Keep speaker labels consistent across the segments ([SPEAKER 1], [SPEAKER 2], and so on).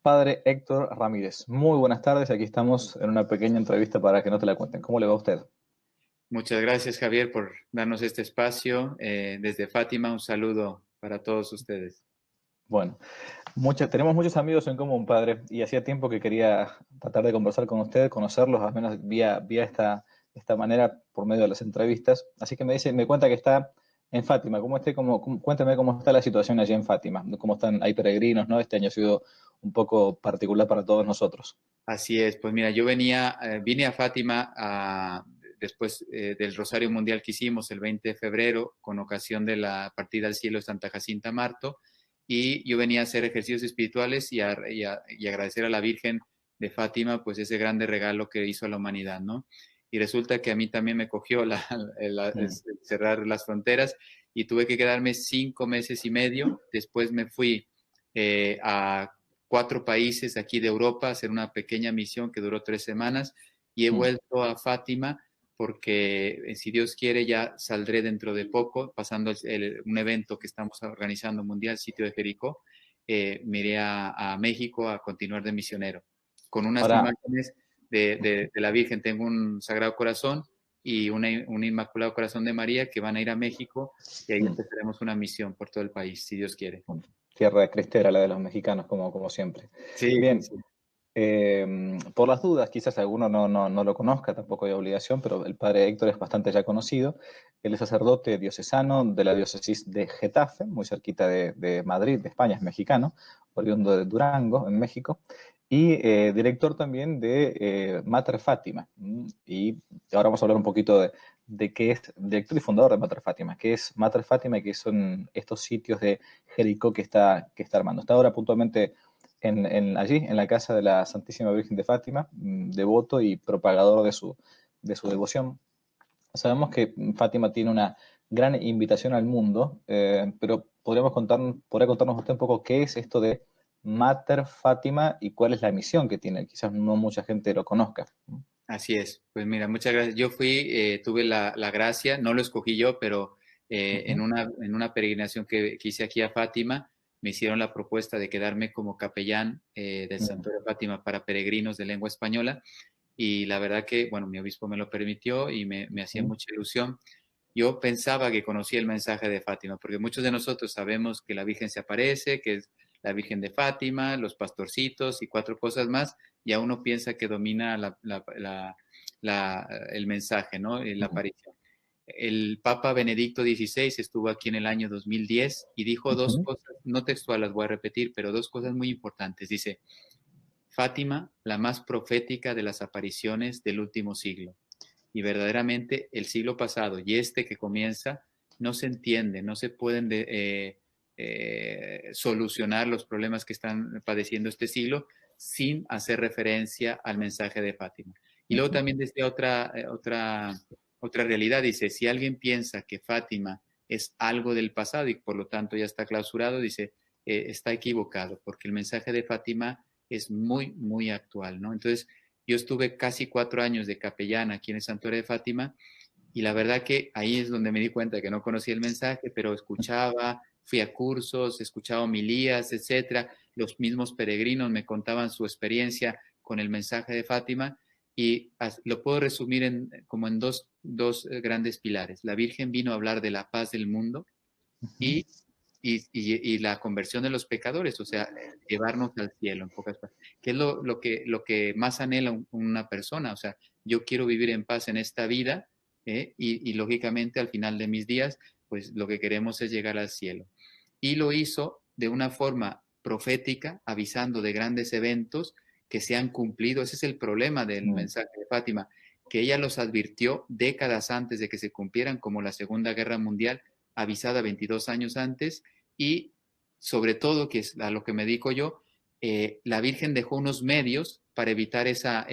[SPEAKER 1] Padre Héctor Ramírez. Muy buenas tardes, aquí estamos en una pequeña entrevista para que no te la cuenten. ¿Cómo le va a usted?
[SPEAKER 2] Muchas gracias, Javier, por darnos este espacio. Desde Fátima, un saludo para todos ustedes.
[SPEAKER 1] Bueno, tenemos muchos amigos en común, padre, y hacía tiempo que quería tratar de conversar con usted, conocerlos, al menos vía esta manera, por medio de las entrevistas. Así que me cuenta que está en Fátima. Cuénteme cómo está la situación allí en Fátima, cómo están, hay peregrinos, ¿no? Este año ha sido un poco particular para todos nosotros.
[SPEAKER 2] Así es, pues mira, vine a Fátima después del Rosario Mundial que hicimos el 20 de febrero con ocasión de la partida al cielo de Santa Jacinta Marto, y yo venía a hacer ejercicios espirituales y agradecer a la Virgen de Fátima pues ese grande regalo que hizo a la humanidad, ¿no? Y resulta que a mí también me cogió el
[SPEAKER 1] Mm,
[SPEAKER 2] cerrar las fronteras y tuve que quedarme 5 meses y medio. Después me fui a 4 países aquí de Europa, hacer una pequeña misión que duró 3 semanas, y he
[SPEAKER 1] mm,
[SPEAKER 2] vuelto a Fátima porque si Dios quiere ya saldré dentro de poco, pasando un evento que estamos organizando mundial, sitio de Jericó. Me iré a México a continuar de misionero con unas
[SPEAKER 1] Ahora,
[SPEAKER 2] imágenes de la Virgen. Tengo un Sagrado Corazón y un Inmaculado Corazón de María que van a ir a México, y ahí
[SPEAKER 1] mm,
[SPEAKER 2] empezaremos una misión por todo el país, si Dios quiere.
[SPEAKER 1] tierra cristera, la de los mexicanos, como siempre.
[SPEAKER 2] Sí, sí,
[SPEAKER 1] Bien,
[SPEAKER 2] sí.
[SPEAKER 1] por las dudas, quizás alguno no lo conozca, tampoco hay obligación, pero el padre Héctor es bastante ya conocido. Él es sacerdote diocesano de la diócesis de Getafe, muy cerquita de Madrid, de España, es mexicano, oriundo de Durango, en México, y director también de Mater Fátima. Y ahora vamos a hablar un poquito de qué es, director y fundador de Mater Fátima, qué es Mater Fátima y qué son estos sitios de Jericó que está armando. Está ahora puntualmente allí, en la casa de la Santísima Virgen de Fátima, devoto y propagador de su devoción. Sabemos que Fátima tiene una gran invitación al mundo, pero podría contarnos usted un poco qué es esto de Mater Fátima y cuál es la misión que tiene. Quizás no mucha gente lo conozca.
[SPEAKER 2] Así es. Pues mira, muchas gracias. Yo tuve la gracia, no lo escogí yo, pero
[SPEAKER 1] Ujú,
[SPEAKER 2] en una peregrinación que hice aquí a Fátima, me hicieron la propuesta de quedarme como capellán del
[SPEAKER 1] mm,
[SPEAKER 2] Santuario de Fátima para peregrinos de lengua española. Y la verdad que, bueno, mi obispo me lo permitió y me hacía
[SPEAKER 1] mm,
[SPEAKER 2] mucha ilusión. Yo pensaba que conocía el mensaje de Fátima, porque muchos de nosotros sabemos que la Virgen se aparece, que es la Virgen de Fátima, los pastorcitos y 4 cosas más, y a uno piensa que domina el mensaje, ¿no? La
[SPEAKER 1] mm,
[SPEAKER 2] aparición. El Papa Benedicto XVI estuvo aquí en el año 2010 y dijo dos
[SPEAKER 1] ujú,
[SPEAKER 2] cosas, no textual las voy a repetir, pero dos cosas muy importantes. Dice, Fátima, la más profética de las apariciones del último siglo. Y verdaderamente el siglo pasado y este que comienza no se entiende, no se pueden solucionar los problemas que están padeciendo este siglo sin hacer referencia al mensaje de Fátima. Y luego
[SPEAKER 1] ujú.
[SPEAKER 2] también desde otra realidad, dice, si alguien piensa que Fátima es algo del pasado y por lo tanto ya está clausurado, dice, está equivocado, porque el mensaje de Fátima es muy, muy actual, ¿no? Entonces, yo estuve casi 4 años de capellán aquí en el Santuario de Fátima, y la verdad que ahí es donde me di cuenta que no conocía el mensaje, pero escuchaba, fui a cursos, escuchaba homilías, etcétera. Los mismos peregrinos me contaban su experiencia con el mensaje de Fátima, y lo puedo resumir como en dos grandes pilares. La Virgen vino a hablar de la paz del mundo y y la conversión de los pecadores, o sea, llevarnos al cielo, en pocas palabras, que es lo que más anhela una persona. O sea, yo quiero vivir en paz en esta vida, y lógicamente al final de mis días, pues lo que queremos es llegar al cielo. Y lo hizo de una forma profética, avisando de grandes eventos que se han cumplido. Ese es el problema del
[SPEAKER 1] Mm,
[SPEAKER 2] mensaje de Fátima, que ella los advirtió décadas antes de que se cumplieran, como la Segunda Guerra Mundial, avisada 22 años antes. Y sobre todo, que es a lo que me dedico yo, la Virgen dejó unos medios para evitar esa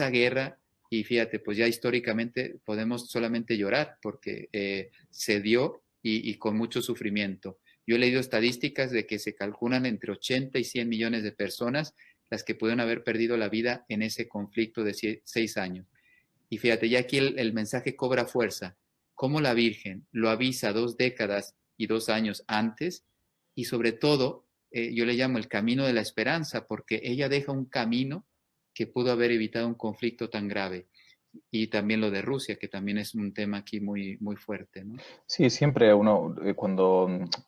[SPEAKER 2] guerra. Y fíjate, pues ya históricamente podemos solamente llorar porque se dio, y con mucho sufrimiento. Yo he leído estadísticas de que se calculan entre 80 y 100 millones de personas las que pudieron haber perdido la vida en ese conflicto de 6 años. Y fíjate, ya aquí el mensaje cobra fuerza. Cómo la Virgen lo avisa 2 décadas y 2 años antes, y sobre todo yo le llamo el camino de la esperanza, porque ella deja un camino que pudo haber evitado un conflicto tan grave. Y también lo de Rusia, que también es un tema aquí muy, muy fuerte, ¿no?
[SPEAKER 1] Sí, siempre uno,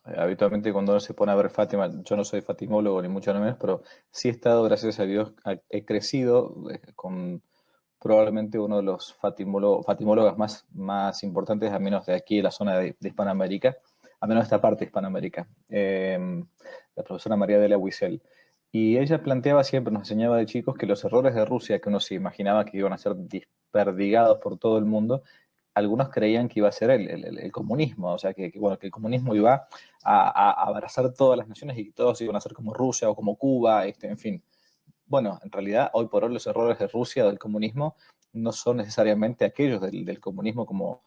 [SPEAKER 1] habitualmente cuando uno se pone a ver Fátima, yo no soy fatimólogo ni mucho menos, pero sí he estado, gracias a Dios, he crecido con probablemente uno de los fatimólogas más importantes, al menos de aquí, de la zona de Hispanoamérica, al menos de esta parte de Hispanoamérica, la profesora María Delia Wiesel. Y ella planteaba siempre, nos enseñaba de chicos, que los errores de Rusia, que uno se imaginaba que iban a ser desperdigados por todo el mundo, algunos creían que iba a ser el comunismo, o sea, bueno, que el comunismo iba a abrazar todas las naciones y que todos iban a ser como Rusia o como Cuba, en fin. Bueno, en realidad, hoy por hoy los errores de Rusia o del comunismo no son necesariamente aquellos del comunismo como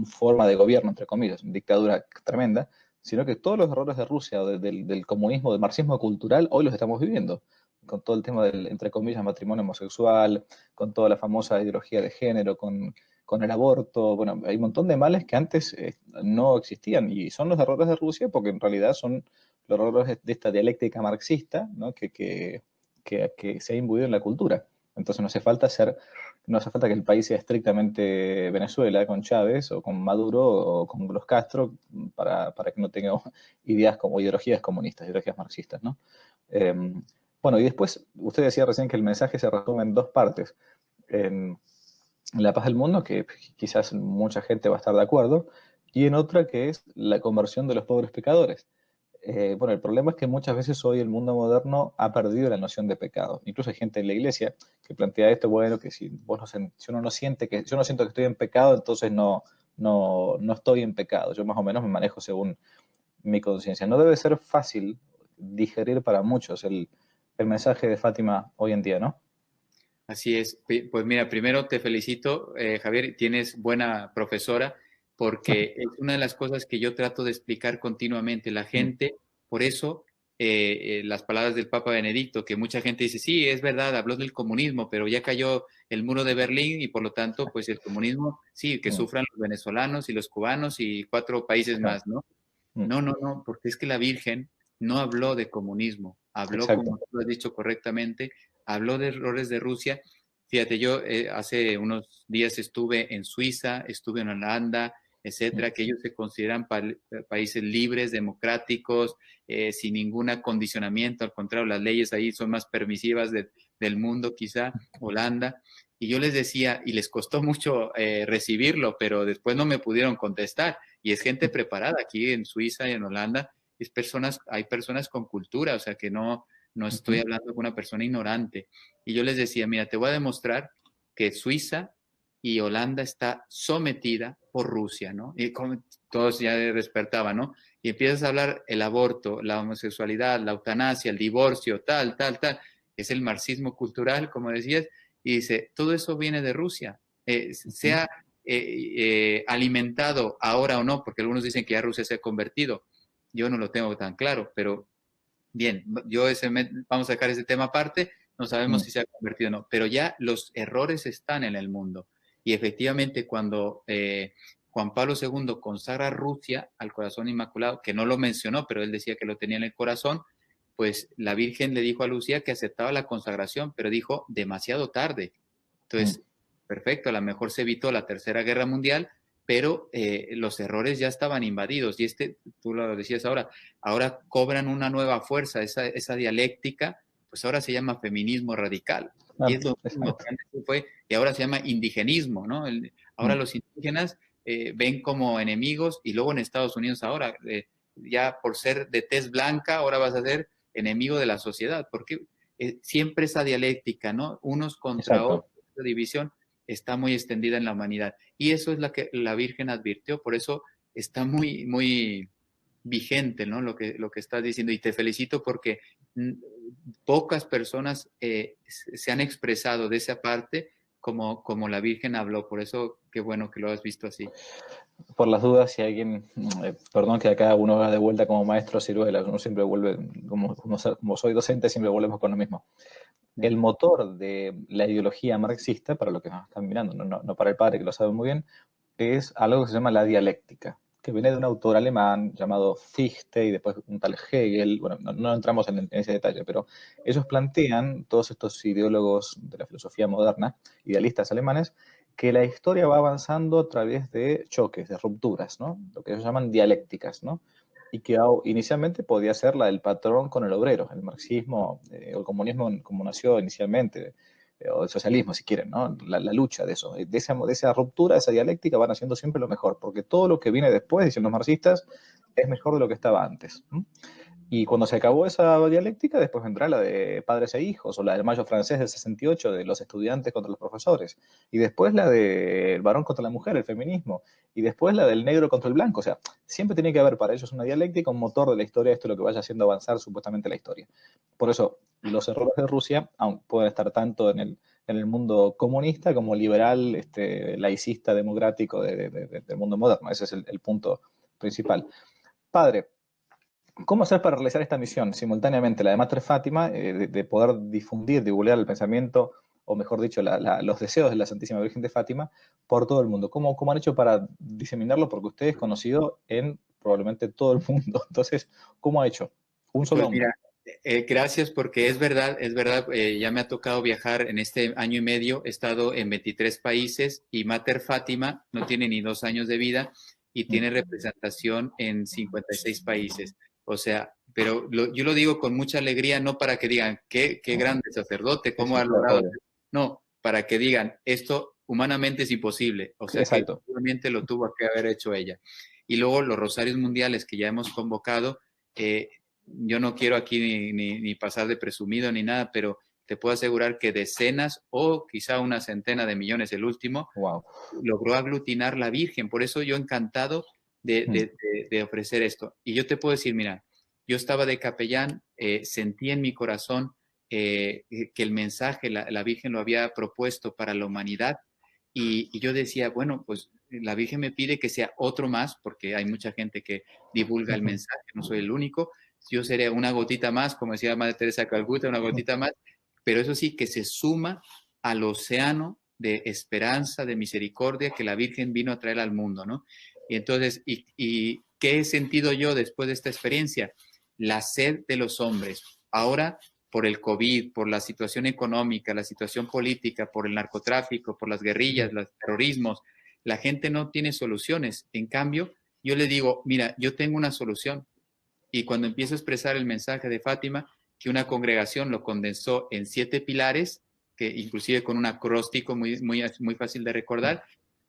[SPEAKER 1] forma de gobierno, entre comillas, dictadura tremenda, sino que todos los errores de Rusia o del comunismo, del marxismo cultural, hoy los estamos viviendo, con todo el tema del, entre comillas, matrimonio homosexual, con toda la famosa ideología de género, con el aborto. Bueno, hay un montón de males que antes no existían y son los errores de Rusia porque en realidad son los errores de esta dialéctica marxista, ¿no? Que se ha imbuido en la cultura. Entonces no hace falta que el país sea estrictamente Venezuela con Chávez o con Maduro o con los Castro para que no tenga ideas como ideologías comunistas, ideologías marxistas, ¿no? Eh, bueno, y después usted decía recién que el mensaje se resume en dos partes. En la paz del mundo, que quizás mucha gente va a estar de acuerdo, y en otra que es la conversión de los pobres pecadores. Bueno, el problema es que muchas veces hoy el mundo moderno ha perdido la noción de pecado. Incluso hay gente en la iglesia que plantea esto, bueno, que si, vos no, si uno no siente que, yo no siento que estoy en pecado, entonces no estoy en pecado. Yo más o menos me manejo según mi conciencia. No debe ser fácil digerir para muchos el mensaje de Fátima hoy en día, ¿no?
[SPEAKER 2] Así es. Pues mira, primero te felicito, Javier, tienes buena profesora, porque es una de las cosas que yo trato de explicar continuamente. La gente, por eso, las palabras del Papa Benedicto, que mucha gente dice, sí, es verdad, habló del comunismo, pero ya cayó el muro de Berlín y por lo tanto, pues el comunismo, sí, que sufran los venezolanos y los cubanos y 4 países más, ¿no? No, no, no, porque es que la Virgen no habló de comunismo, habló, como
[SPEAKER 1] Exacto.
[SPEAKER 2] tú lo has dicho correctamente, habló de errores de Rusia. Fíjate, yo hace unos días estuve en Suiza, estuve en Holanda, etcétera, que ellos se consideran países libres, democráticos, sin ningún acondicionamiento, al contrario, las leyes ahí son más permisivas del mundo, quizá, Holanda. Y yo les decía, y les costó mucho recibirlo, pero después no me pudieron contestar. Y es gente preparada aquí en Suiza y en Holanda, hay personas con cultura, o sea que no estoy hablando con una persona ignorante. Y yo les decía, mira, te voy a demostrar que Suiza y Holanda está sometida por Rusia, ¿no? Y como todos ya despertaban, ¿no? Y empiezas a hablar el aborto, la homosexualidad, la eutanasia, el divorcio, tal, tal, tal. Es el marxismo cultural, como decías, y dice, todo eso viene de Rusia. Sea alimentado ahora o no, porque algunos dicen que ya Rusia se ha convertido. Yo no lo tengo tan claro, pero bien, vamos a sacar ese tema aparte, no sabemos si se ha convertido o no, pero ya los errores están en el mundo. Y efectivamente, cuando Juan Pablo II consagra Rusia al corazón inmaculado, que no lo mencionó, pero él decía que lo tenía en el corazón, pues la Virgen le dijo a Lucía que aceptaba la consagración, pero dijo demasiado tarde. Entonces, perfecto, a lo mejor se evitó la Tercera Guerra Mundial, pero los errores ya estaban invadidos. Y tú lo decías ahora cobran una nueva fuerza, esa dialéctica, pues ahora se llama feminismo radical. Y es lo mismo
[SPEAKER 1] Exacto.
[SPEAKER 2] que antes fue, y ahora se llama indigenismo, ¿no? Ahora los indígenas ven como enemigos, y luego en Estados Unidos ahora, ya por ser de tez blanca, ahora vas a ser enemigo de la sociedad, porque siempre esa dialéctica, ¿no? Unos contra
[SPEAKER 1] Exacto.
[SPEAKER 2] otros, esa división está muy extendida en la humanidad. Y eso es lo que la Virgen advirtió, por eso está muy, muy vigente, ¿no? Lo que estás diciendo. Y te felicito porque pocas personas se han expresado de esa parte como la Virgen habló. Por eso, qué bueno que lo has visto así.
[SPEAKER 1] Por las dudas, si alguien, perdón que acá uno va de vuelta como maestro ciruela, uno siempre vuelve, como soy docente, siempre volvemos con lo mismo. El motor de la ideología marxista, para los que nos están mirando, no para el padre que lo sabe muy bien, es algo que se llama la dialéctica. que viene de un autor alemán llamado Fichte y después un tal Hegel. Bueno, no entramos en ese detalle, pero ellos plantean, todos estos ideólogos de la filosofía moderna, idealistas alemanes, que la historia va avanzando a través de choques, de rupturas, ¿no? Lo que ellos llaman dialécticas, ¿no? Y que inicialmente podía ser la del patrón con el obrero, el marxismo o el comunismo como nació inicialmente, o el socialismo, si quieren, ¿no? La lucha de eso, de esa ruptura, de esa dialéctica, van haciendo siempre lo mejor, porque todo lo que viene después, dicen los marxistas, es mejor de lo que estaba antes. ¿Mm? Y cuando se acabó esa dialéctica, después vendrá la de padres e hijos, o la del Mayo francés del 68, de los estudiantes contra los profesores, y después la del varón contra la mujer, el feminismo, y después la del negro contra el blanco. O sea, siempre tiene que haber para ellos una dialéctica, un motor de la historia, esto es lo que vaya haciendo avanzar supuestamente la historia. Por eso, los errores de Rusia aún pueden estar tanto en el mundo comunista como liberal, laicista, democrático del mundo moderno. Ese es el punto principal. Padre, ¿cómo hacer para realizar esta misión simultáneamente, la de Mater Fátima, de poder difundir, divulgar el pensamiento, o mejor dicho, los deseos de la Santísima Virgen de Fátima por todo el mundo? ¿Cómo han hecho para diseminarlo? Porque usted es conocido en probablemente todo el mundo. Entonces, ¿cómo ha hecho? Un solo
[SPEAKER 2] Pues
[SPEAKER 1] hombre.
[SPEAKER 2] mira, gracias porque es verdad, ya me ha tocado viajar en este año y medio, he estado en 23 países y Mater Fátima no tiene ni 2 años de vida y tiene representación en 56 países. O sea, pero yo lo digo con mucha alegría, no para que digan, qué grande sacerdote,
[SPEAKER 1] Sí,
[SPEAKER 2] cómo
[SPEAKER 1] sí,
[SPEAKER 2] ha
[SPEAKER 1] claro,
[SPEAKER 2] logrado.
[SPEAKER 1] obvio.
[SPEAKER 2] No, para que digan, esto humanamente es imposible. O sea, que
[SPEAKER 1] Exacto.
[SPEAKER 2] obviamente lo tuvo que haber hecho ella. Y luego los rosarios mundiales que ya hemos convocado, yo no quiero aquí ni pasar de presumido ni nada, pero te puedo asegurar que decenas o quizá una centena de millones, el último,
[SPEAKER 1] Wow.
[SPEAKER 2] logró aglutinar la Virgen. Por eso yo encantado de ofrecer esto. Y yo te puedo decir, mira, yo estaba de capellán, sentí en mi corazón que el mensaje la Virgen lo había propuesto para la humanidad y yo decía, bueno, pues la Virgen me pide que sea otro más, porque hay mucha gente que divulga el mensaje, no soy el único, yo seré una gotita más, como decía Madre Teresa de Calcuta, una gotita más, pero eso sí, que se suma al océano de esperanza, de misericordia que la Virgen vino a traer al mundo, ¿no? Y entonces, ¿y qué he sentido yo después de esta experiencia? La sed de los hombres. Ahora, por el COVID, por la situación económica, la situación política, por el narcotráfico, por las guerrillas, los terrorismos, la gente no tiene soluciones. En cambio, yo le digo, mira, yo tengo una solución. Y cuando empiezo a expresar el mensaje de Fátima, que una congregación lo condensó en 7 pilares, que inclusive con un acróstico muy fácil de recordar,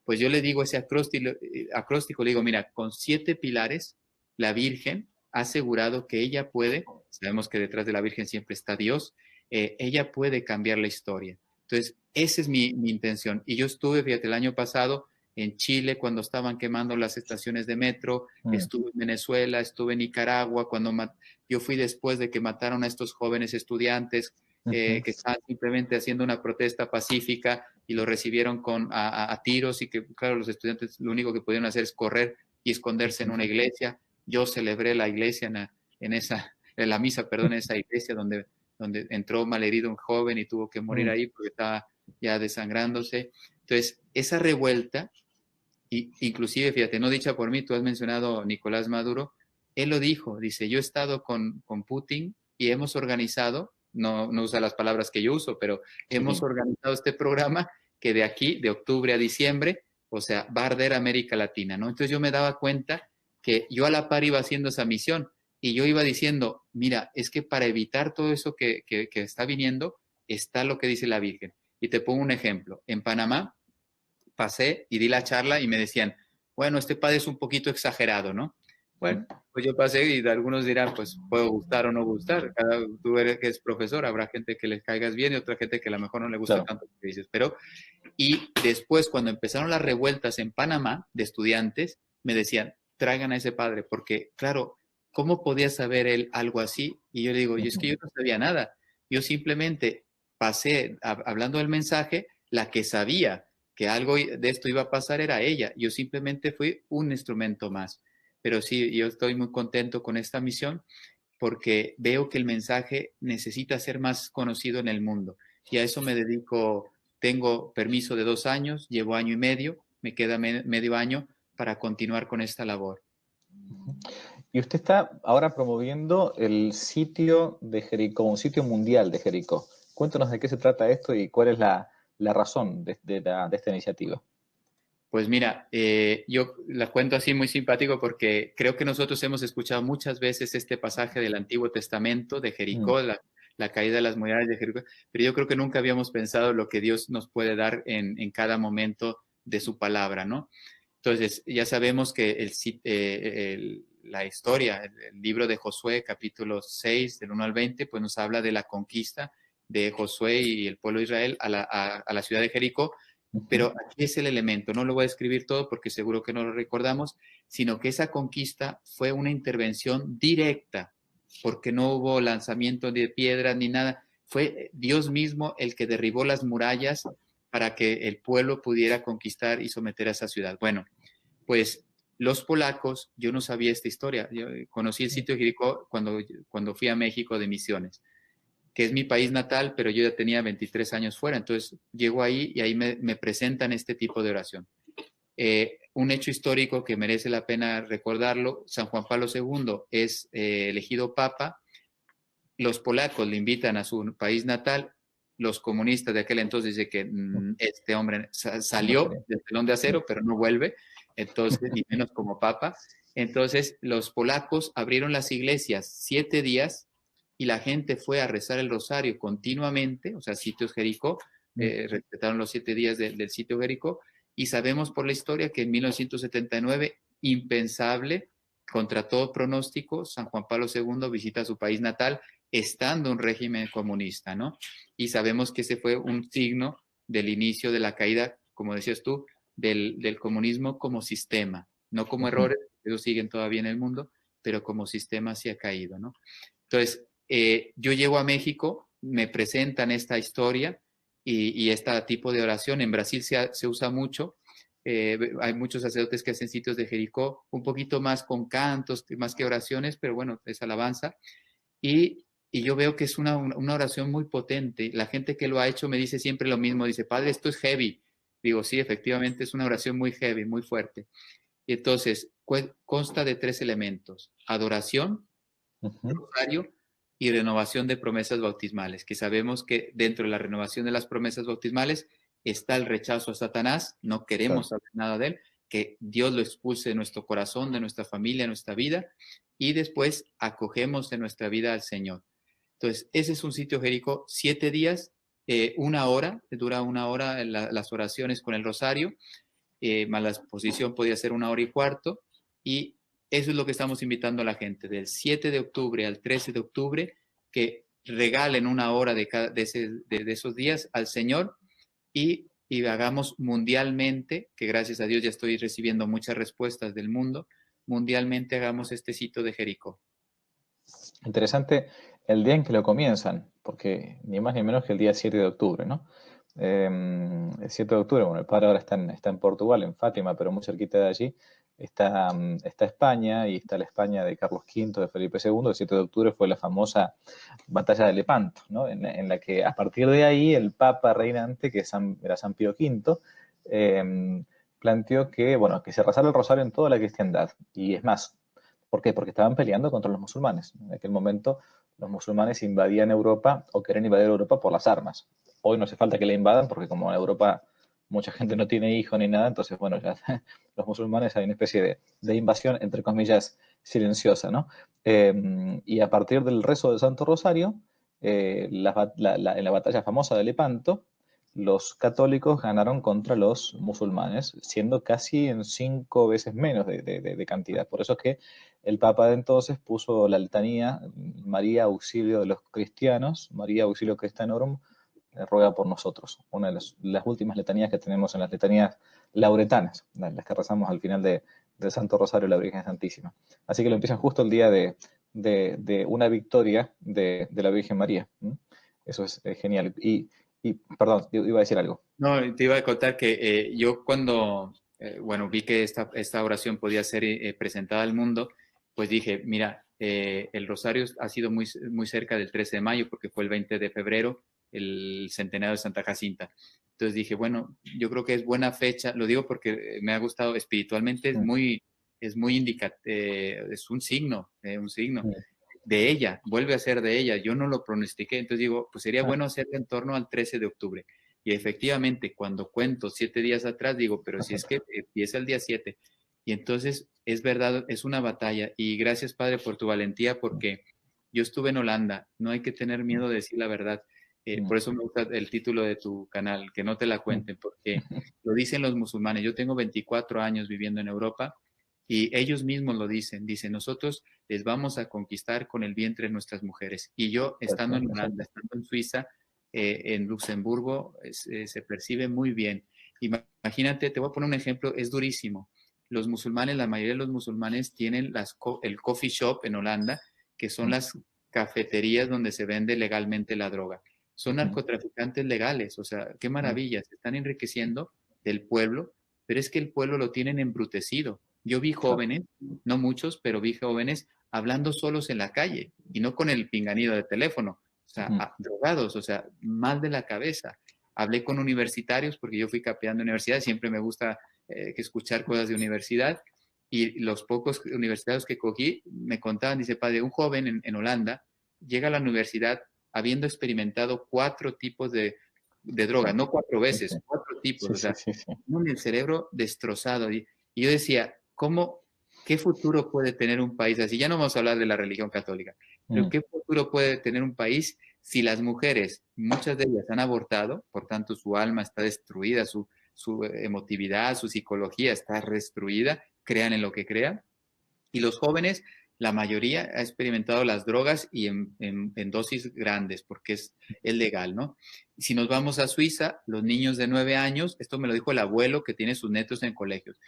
[SPEAKER 2] pues yo le digo ese acróstico, le digo, mira, con 7 pilares, la Virgen ha asegurado que ella puede, sabemos que detrás de la Virgen siempre está Dios, ella puede cambiar la historia. Entonces, esa es mi intención. Y yo estuve, fíjate, el año pasado en Chile cuando estaban quemando las estaciones de metro, estuve en Venezuela, estuve en Nicaragua, yo fui después de que mataron a estos jóvenes estudiantes que estaban simplemente haciendo una protesta pacífica y lo recibieron a tiros y que, claro, los estudiantes lo único que pudieron hacer es correr y esconderse en una iglesia. Yo celebré la iglesia en la misa, perdón, en esa iglesia donde entró malherido un joven y tuvo que morir ahí porque estaba ya desangrándose. Entonces, esa revuelta inclusive, fíjate, no dicha por mí, tú has mencionado a Nicolás Maduro, él lo dijo, dice, yo he estado con Putin y hemos organizado, no usa las palabras que yo uso, pero hemos
[SPEAKER 1] Sí.
[SPEAKER 2] organizado este programa que de aquí, de octubre a diciembre, o sea, va a arder América Latina, ¿no? Entonces yo me daba cuenta que yo a la par iba haciendo esa misión y yo iba diciendo, mira, es que para evitar todo eso que está viniendo, está lo que dice la Virgen. Y te pongo un ejemplo. En Panamá, pasé y di la charla y me decían, bueno, este padre es un poquito exagerado, ¿no? Bueno, pues yo pasé y algunos dirán, pues puedo gustar o no gustar. Tú eres que es profesor, habrá gente que les caigas bien y otra gente que a lo mejor no le gusta
[SPEAKER 1] Claro.
[SPEAKER 2] tanto lo que dices. Pero, y después, cuando empezaron las revueltas en Panamá de estudiantes, me decían, traigan a ese padre, porque, claro, ¿cómo podía saber él algo así? Y yo le digo, y es que yo no sabía nada. Yo simplemente pasé, hablando del mensaje, la que sabía que algo de esto iba a pasar era ella. Yo simplemente fui un instrumento más. Pero sí, yo estoy muy contento con esta misión porque veo que el mensaje necesita ser más conocido en el mundo. Y a eso me dedico. Tengo permiso de 2 años, llevo año y medio, me queda medio año para continuar con esta labor.
[SPEAKER 1] Y usted está ahora promoviendo el sitio de Jericó, un sitio mundial de Jericó. Cuéntanos de qué se trata esto y cuál es la razón de esta iniciativa.
[SPEAKER 2] Pues mira, yo la cuento así muy simpático porque creo que nosotros hemos escuchado muchas veces este pasaje del Antiguo Testamento de Jericó, la caída de las murallas de Jericó, pero yo creo que nunca habíamos pensado lo que Dios nos puede dar en cada momento de su palabra, ¿no? Entonces, ya sabemos que la historia, el libro de Josué, capítulo 6, del 1 al 20, pues nos habla de la conquista de Josué y el pueblo de Israel a la ciudad de Jericó. Pero aquí es el elemento, no lo voy a escribir todo porque seguro que no lo recordamos, sino que esa conquista fue una intervención directa, porque no hubo lanzamiento de piedras ni nada. Fue Dios mismo el que derribó las murallas para que el pueblo pudiera conquistar y someter a esa ciudad. Bueno, pues los polacos, yo no sabía esta historia. Yo conocí el sitio de Jericó cuando fui a México de misiones, que es mi país natal, pero yo ya tenía 23 años fuera, entonces llego ahí y ahí me presentan este tipo de oración. Un hecho histórico que merece la pena recordarlo, San Juan Pablo II es elegido papa, los polacos le invitan a su país natal, los comunistas de aquel entonces dicen que este hombre salió del telón de acero, pero no vuelve, entonces, ni menos como papa. Entonces, los polacos abrieron las iglesias 7 días y la gente fue a rezar el rosario continuamente, o sea, sitios Jericó, respetaron los 7 días del sitio Jericó, y sabemos por la historia que en 1979, impensable, contra todo pronóstico, San Juan Pablo II visita su país natal, estando un régimen comunista, ¿no? Y sabemos que ese fue un signo del inicio de la caída, como decías tú, del comunismo como sistema, no como errores, ellos siguen todavía en el mundo, pero como sistema sí ha caído, ¿no? Entonces, yo llego a México, me presentan esta historia y este tipo de oración. En Brasil se usa mucho. Hay muchos sacerdotes que hacen sitios de Jericó, un poquito más con cantos, más que oraciones, pero bueno, es alabanza. Y yo veo que es una oración muy potente. La gente que lo ha hecho me dice siempre lo mismo, dice, Padre, esto es heavy. Digo, sí, efectivamente es una oración muy heavy, muy fuerte. Y entonces, consta de 3 elementos: adoración, rosario y renovación de promesas bautismales, que sabemos que dentro de la renovación de las promesas bautismales está el rechazo a Satanás, no queremos saber nada de él, que Dios lo expulse de nuestro corazón, de nuestra familia, de nuestra vida, y después acogemos en nuestra vida al Señor. Entonces, ese es un sitio Jericó, 7 días, 1 hora, dura 1 hora las oraciones con el rosario, más la exposición podía ser 1 hora y cuarto, y eso es lo que estamos invitando a la gente, del 7 de octubre al 13 de octubre, que regalen 1 hora de esos días al Señor y hagamos mundialmente, que gracias a Dios ya estoy recibiendo muchas respuestas del mundo, mundialmente hagamos este sitio de Jericó.
[SPEAKER 1] Interesante el día en que lo comienzan, porque ni más ni menos que el día 7 de octubre, ¿no? El 7 de octubre, bueno, el padre ahora está en Portugal, en Fátima, pero muy cerquita de allí, está España y está la España de Carlos V, de Felipe II. El 7 de octubre fue la famosa batalla de Lepanto, ¿no? En la que a partir de ahí el Papa reinante, que era San Pío V, planteó que, bueno, que se rezara el rosario en toda la cristiandad. Y es más, ¿por qué? Porque estaban peleando contra los musulmanes. En aquel momento los musulmanes invadían Europa o querían invadir Europa por las armas. Hoy no hace falta que la invadan porque como en Europa mucha gente no tiene hijos ni nada, entonces, bueno, ya los musulmanes hay una especie de invasión, entre comillas, silenciosa, ¿no? Y a partir del rezo del Santo Rosario, en la batalla famosa de Lepanto, los católicos ganaron contra los musulmanes, siendo casi en 5 veces menos de cantidad. Por eso es que el Papa de entonces puso la letanía María Auxilio de los Cristianos, María Auxilio Christianorum, ruega por nosotros. Una de las últimas letanías que tenemos en las letanías lauretanas, las que rezamos al final del Santo Rosario de la Virgen Santísima. Así que lo empiezan justo el día de una victoria de la Virgen María. Eso es genial. Y, perdón, iba a decir algo.
[SPEAKER 2] No, te iba a contar que yo cuando, bueno, vi que esta oración podía ser presentada al mundo, pues dije, mira, el rosario ha sido muy, muy cerca del 13 de mayo, porque fue el 20 de febrero, el centenario de Santa Jacinta. Entonces dije, bueno, yo creo que es buena fecha, lo digo porque me ha gustado espiritualmente, es muy es un signo de ella, vuelve a ser de ella, yo no lo pronostiqué, entonces digo, pues sería bueno hacerlo en torno al 13 de octubre. Y efectivamente, cuando cuento 7 días atrás, digo, pero si es que empieza el día 7, y entonces es verdad, es una batalla, y gracias Padre por tu valentía, porque yo estuve en Holanda, no hay que tener miedo de decir la verdad. Por eso me gusta el título de tu canal, que no te la cuenten, porque lo dicen los musulmanes. Yo tengo 24 años viviendo en Europa y ellos mismos lo dicen, nosotros les vamos a conquistar con el vientre de nuestras mujeres. Y yo, estando en Holanda, estando en Suiza, en Luxemburgo, se percibe muy bien. Imagínate, te voy a poner un ejemplo, es durísimo. Los musulmanes, la mayoría de los musulmanes tienen el coffee shop en Holanda, que son las cafeterías donde se vende legalmente la droga. Son narcotraficantes legales, o sea, qué maravilla, se están enriqueciendo del pueblo, pero es que el pueblo lo tienen embrutecido. Yo vi jóvenes, no muchos, pero vi jóvenes hablando solos en la calle y no con el pinganido de teléfono, o sea, drogados, o sea, mal de la cabeza. Hablé con universitarios porque yo fui capellán de universidad, siempre me gusta escuchar cosas de universidad, y los pocos universitarios que cogí me contaban, dice, padre, un joven en Holanda llega a la universidad habiendo experimentado 4 tipos de droga, no 4 veces, 4 tipos, o sea, con el cerebro destrozado. Y yo decía, qué futuro puede tener un país así? Ya no vamos a hablar de la religión católica, pero ¿qué futuro puede tener un país si las mujeres, muchas de ellas han abortado, por tanto su alma está destruida, su emotividad, su psicología está destruida, crean en lo que crean? Y los jóvenes, la mayoría ha experimentado las drogas y en dosis grandes, porque es legal, ¿no? Y si nos vamos a Suiza, los niños de 9 años, esto me lo dijo el abuelo que tiene sus netos en colegios.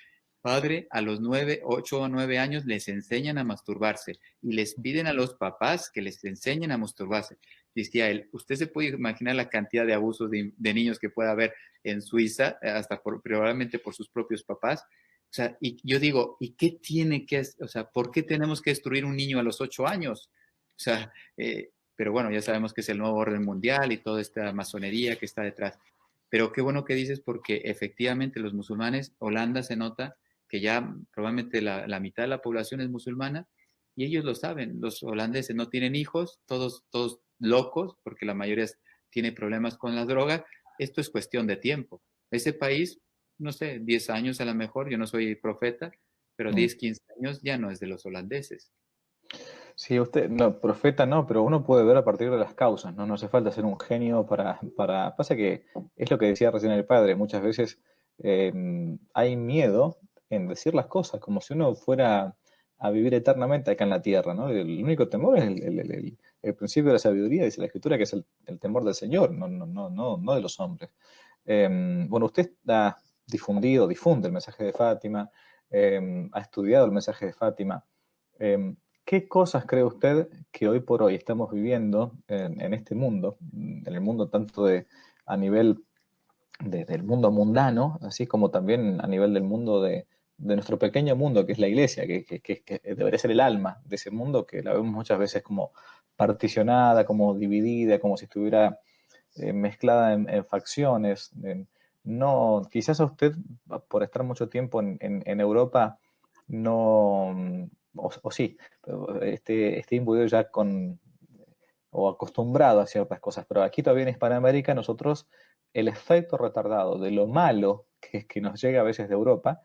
[SPEAKER 2] Padre, a los 8 o 9 años les enseñan a masturbarse y les piden a los papás que les enseñen a masturbarse. Decía él, usted se puede imaginar la cantidad de abusos de niños que puede haber en Suiza, hasta probablemente por sus propios papás. O sea, y yo digo, ¿y qué tiene que, o sea, por qué tenemos que destruir un niño a los 8 años? O sea, pero bueno, ya sabemos que es el nuevo orden mundial y toda esta masonería que está detrás. Pero qué bueno que dices, porque efectivamente los musulmanes, Holanda se nota que ya probablemente la mitad de la población es musulmana, y ellos lo saben. Los holandeses no tienen hijos, todos locos, porque la mayoría tiene problemas con las drogas. Esto es cuestión de tiempo. Ese país, no sé, 10 años a lo mejor, yo no soy profeta, pero 10, 15 años ya no es de los holandeses.
[SPEAKER 1] Sí, usted, no, profeta no, pero uno puede ver a partir de las causas, ¿no? No hace falta ser un genio para... Pasa que es lo que decía recién el padre, muchas veces hay miedo en decir las cosas, como si uno fuera a vivir eternamente acá en la tierra, ¿no? El único temor es el principio de la sabiduría, dice la Escritura, que es el temor del Señor, no de los hombres. Bueno, usted ha difunde el mensaje de Fátima, ha estudiado el mensaje de Fátima. ¿Qué cosas cree usted que hoy por hoy estamos viviendo en este mundo, en el mundo tanto a nivel del mundo mundano, así como también a nivel del mundo de nuestro pequeño mundo, que es la iglesia, que debería ser el alma de ese mundo, que la vemos muchas veces como particionada, como dividida, como si estuviera mezclada en facciones? No, quizás a usted, por estar mucho tiempo en Europa, no, o sí, esté imbuido ya o acostumbrado a ciertas cosas, pero aquí todavía en Hispanoamérica nosotros el efecto retardado de lo malo que nos llega a veces de Europa,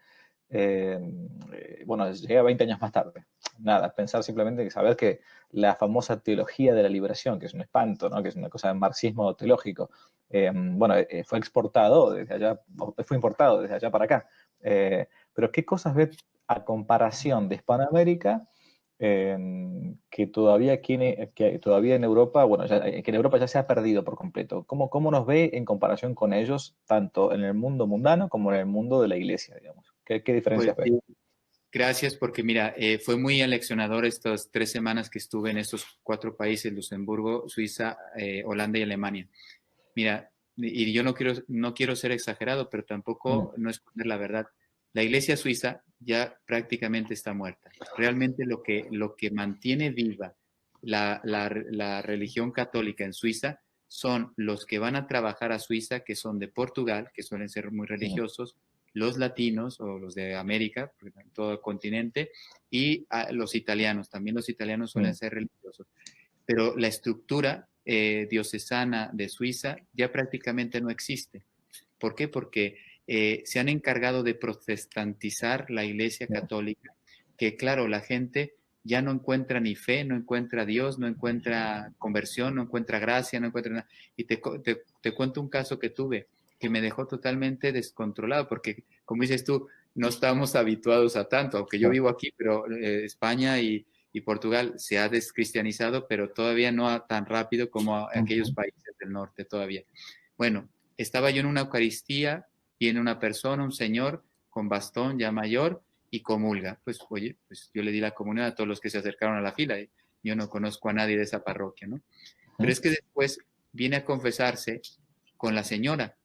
[SPEAKER 1] bueno, llega 20 años más tarde. Nada, pensar simplemente que saber que la famosa teología de la liberación, que es un espanto, ¿no? Que es una cosa de marxismo teológico, bueno, fue exportado desde allá, fue importado desde allá para acá. Pero ¿qué cosas ve a comparación de Hispanoamérica que todavía en Europa, bueno, que en Europa ya se ha perdido por completo? ¿Cómo nos ve en comparación con ellos, tanto en el mundo mundano como en el mundo de la iglesia, digamos? ¿Qué
[SPEAKER 2] Pues
[SPEAKER 1] diferencias ve?
[SPEAKER 2] sí, gracias, porque mira, fue muy aleccionador estas 3 semanas que estuve en estos 4 países: Luxemburgo, Suiza, Holanda y Alemania. Mira, y yo no quiero ser exagerado, pero tampoco no esconder la verdad. La iglesia suiza ya prácticamente está muerta. Realmente lo que mantiene viva la religión católica en Suiza son los que van a trabajar a Suiza, que son de Portugal, que suelen ser muy religiosos, los latinos o los de América, en todo el continente, y los italianos. También los italianos suelen ser religiosos. Pero la estructura diocesana de Suiza ya prácticamente no existe. ¿Por qué? Porque se han encargado de protestantizar la Iglesia Católica, que claro, la gente ya no encuentra ni fe, no encuentra a Dios, no encuentra conversión, no encuentra gracia, no encuentra nada. Y te cuento un caso que tuve que me dejó totalmente descontrolado, porque como dices tú, no estamos habituados a tanto, aunque yo vivo aquí, pero España y Portugal se ha descristianizado, pero todavía no tan rápido como aquellos países del norte todavía. Bueno, estaba yo en una Eucaristía, viene una persona, un señor con bastón ya mayor y comulga. Pues, oye, pues yo le di la comunión a todos los que se acercaron a la fila. Yo no conozco a nadie de esa parroquia, ¿no? Pero es que después viene a confesarse con la señora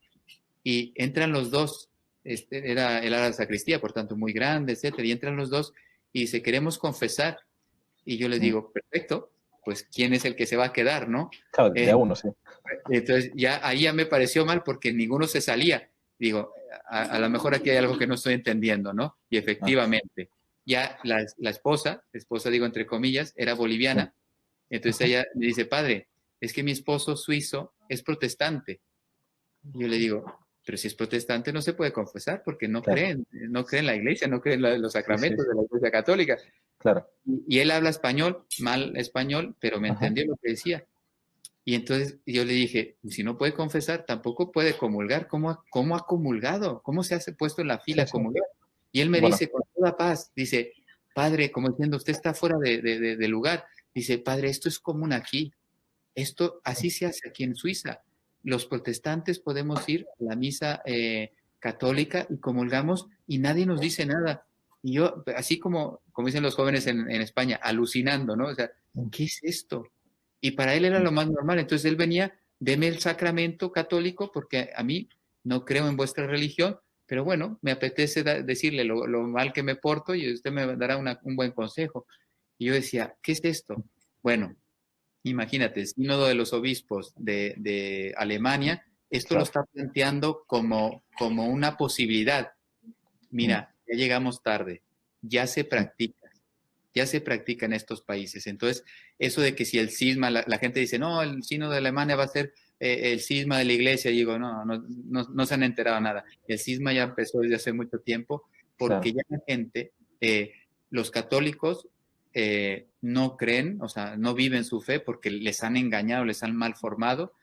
[SPEAKER 2] y entran los dos. Era la sacristía, por tanto, muy grande, etcétera. Y entran los dos y dice, queremos confesar. Y yo les digo, perfecto, pues ¿quién es el que se va a quedar, no?
[SPEAKER 1] Claro, de a uno, sí.
[SPEAKER 2] Entonces, ahí ya me pareció mal porque ninguno se salía. Digo, a lo mejor aquí hay algo que no estoy entendiendo, ¿no? Y efectivamente, ya la esposa digo entre comillas, era boliviana. Entonces ella me dice, padre, es que mi esposo suizo es protestante. Y yo le digo, pero si es protestante no se puede confesar porque no creen en la iglesia, no creen en los sacramentos de la iglesia católica.
[SPEAKER 1] Claro.
[SPEAKER 2] Y él habla español, mal español, pero me entendió lo que decía. Y entonces yo le dije, si no puede confesar, tampoco puede comulgar. ¿Cómo ha comulgado? ¿Cómo se ha puesto en la fila a comulgar? Y él me dice con toda paz, dice, padre, como diciendo, usted está fuera de lugar. Dice, padre, esto es común aquí. Esto así se hace aquí en Suiza. Los protestantes podemos ir a la misa católica y comulgamos y nadie nos dice nada. Y yo, así como dicen los jóvenes en España, alucinando, ¿no? O sea, ¿qué es esto? Y para él era lo más normal. Entonces él venía, deme el sacramento católico porque a mí no creo en vuestra religión, pero bueno, me apetece decirle lo mal que me porto y usted me dará un buen consejo. Y yo decía, ¿qué es esto? Bueno, imagínate, el sínodo de los obispos de Alemania, esto lo está planteando como una posibilidad. Mira, ya llegamos tarde, ya se practica en estos países. Entonces, eso de que si el cisma, la gente dice, no, el sínodo de Alemania va a ser el cisma de la iglesia, y digo, no se han enterado nada. El cisma ya empezó desde hace mucho tiempo, porque ya la gente, los católicos, no creen, o sea, no viven su fe porque les han engañado, les han mal formado.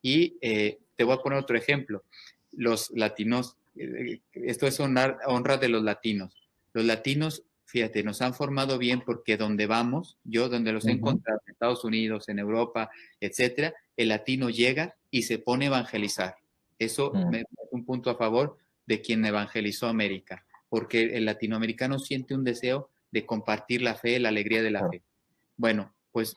[SPEAKER 2] Y te voy a poner otro ejemplo. Los latinos, esto es honra de los latinos. Los latinos, fíjate, nos han formado bien porque donde vamos, yo donde los he encontrado, en Estados Unidos, en Europa, etcétera, el latino llega y se pone a evangelizar. Eso es un punto a favor de quien evangelizó América, porque el latinoamericano siente un deseo de compartir la fe, la alegría de la fe. Bueno, pues,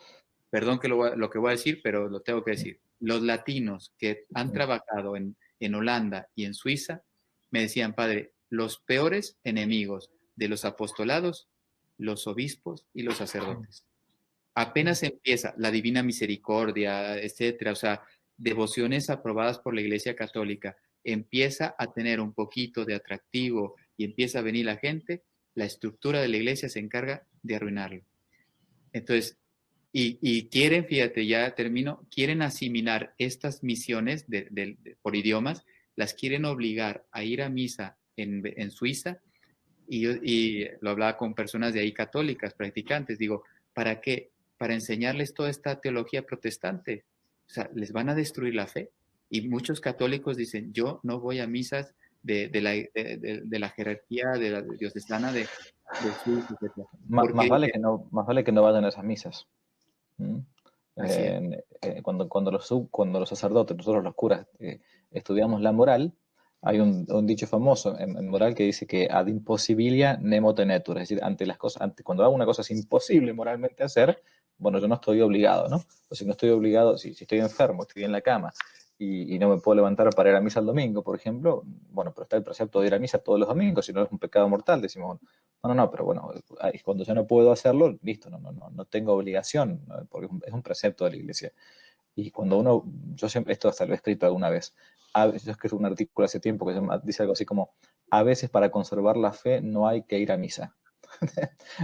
[SPEAKER 2] perdón que lo que voy a decir, pero lo tengo que decir. Los latinos que han trabajado en Holanda y en Suiza me decían, padre, los peores enemigos de los apostolados, los obispos y los sacerdotes. Apenas empieza la Divina Misericordia, etcétera, o sea, devociones aprobadas por la Iglesia Católica, empieza a tener un poquito de atractivo y empieza a venir la gente, la estructura de la Iglesia se encarga de arruinarlo. Entonces, y quieren, fíjate, ya termino, quieren asimilar estas misiones por idiomas, las quieren obligar a ir a misa en Suiza, y lo hablaba con personas de ahí católicas, practicantes, digo, ¿para qué? Para enseñarles toda esta teología protestante. O sea, les van a destruir la fe. Y muchos católicos dicen, yo no voy a misas de la jerarquía de la diocesana de Suiza, etc.
[SPEAKER 1] Más vale que no vayan a esas misas. Cuando los sacerdotes, nosotros los curas, estudiamos la moral, hay un dicho famoso en moral que dice que ad impossibilia nemo tenetur, es decir, cuando hago una cosa es imposible moralmente hacer, bueno, yo no estoy obligado, ¿no? O si no estoy obligado, si estoy enfermo, estoy en la cama y no me puedo levantar para ir a misa el domingo, por ejemplo, bueno, pero está el precepto de ir a misa todos los domingos, si no es un pecado mortal, decimos, no, pero bueno, cuando yo no puedo hacerlo, listo, no tengo obligación, ¿no? Porque es un precepto de la iglesia. Y cuando uno, yo siempre, esto hasta lo he escrito alguna vez, yo escribí un artículo hace tiempo que dice algo así como, a veces para conservar la fe no hay que ir a misa.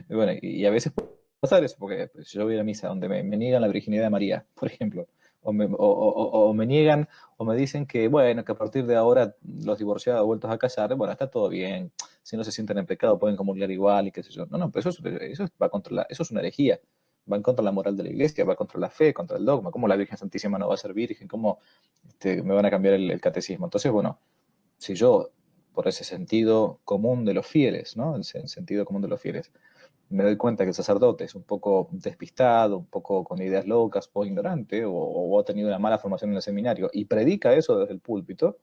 [SPEAKER 1] Bueno, y a veces puede pasar eso, porque pues, yo voy a misa donde me niegan la virginidad de María, por ejemplo, o me niegan o me dicen que, bueno, que a partir de ahora los divorciados vueltos a casar, bueno, está todo bien, si no se sienten en pecado pueden comulgar igual y qué sé yo. No, no, pero eso va contra eso es una herejía, va en contra de la moral de la iglesia, va contra la fe, contra el dogma. ¿Cómo la Virgen Santísima no va a ser virgen? ¿Cómo me van a cambiar el catecismo? Entonces, bueno, si yo, por ese sentido común de los fieles, ¿no? El sentido común de los fieles, me doy cuenta que el sacerdote es un poco despistado, un poco con ideas locas, o ignorante, o ha tenido una mala formación en el seminario, y predica eso desde el púlpito,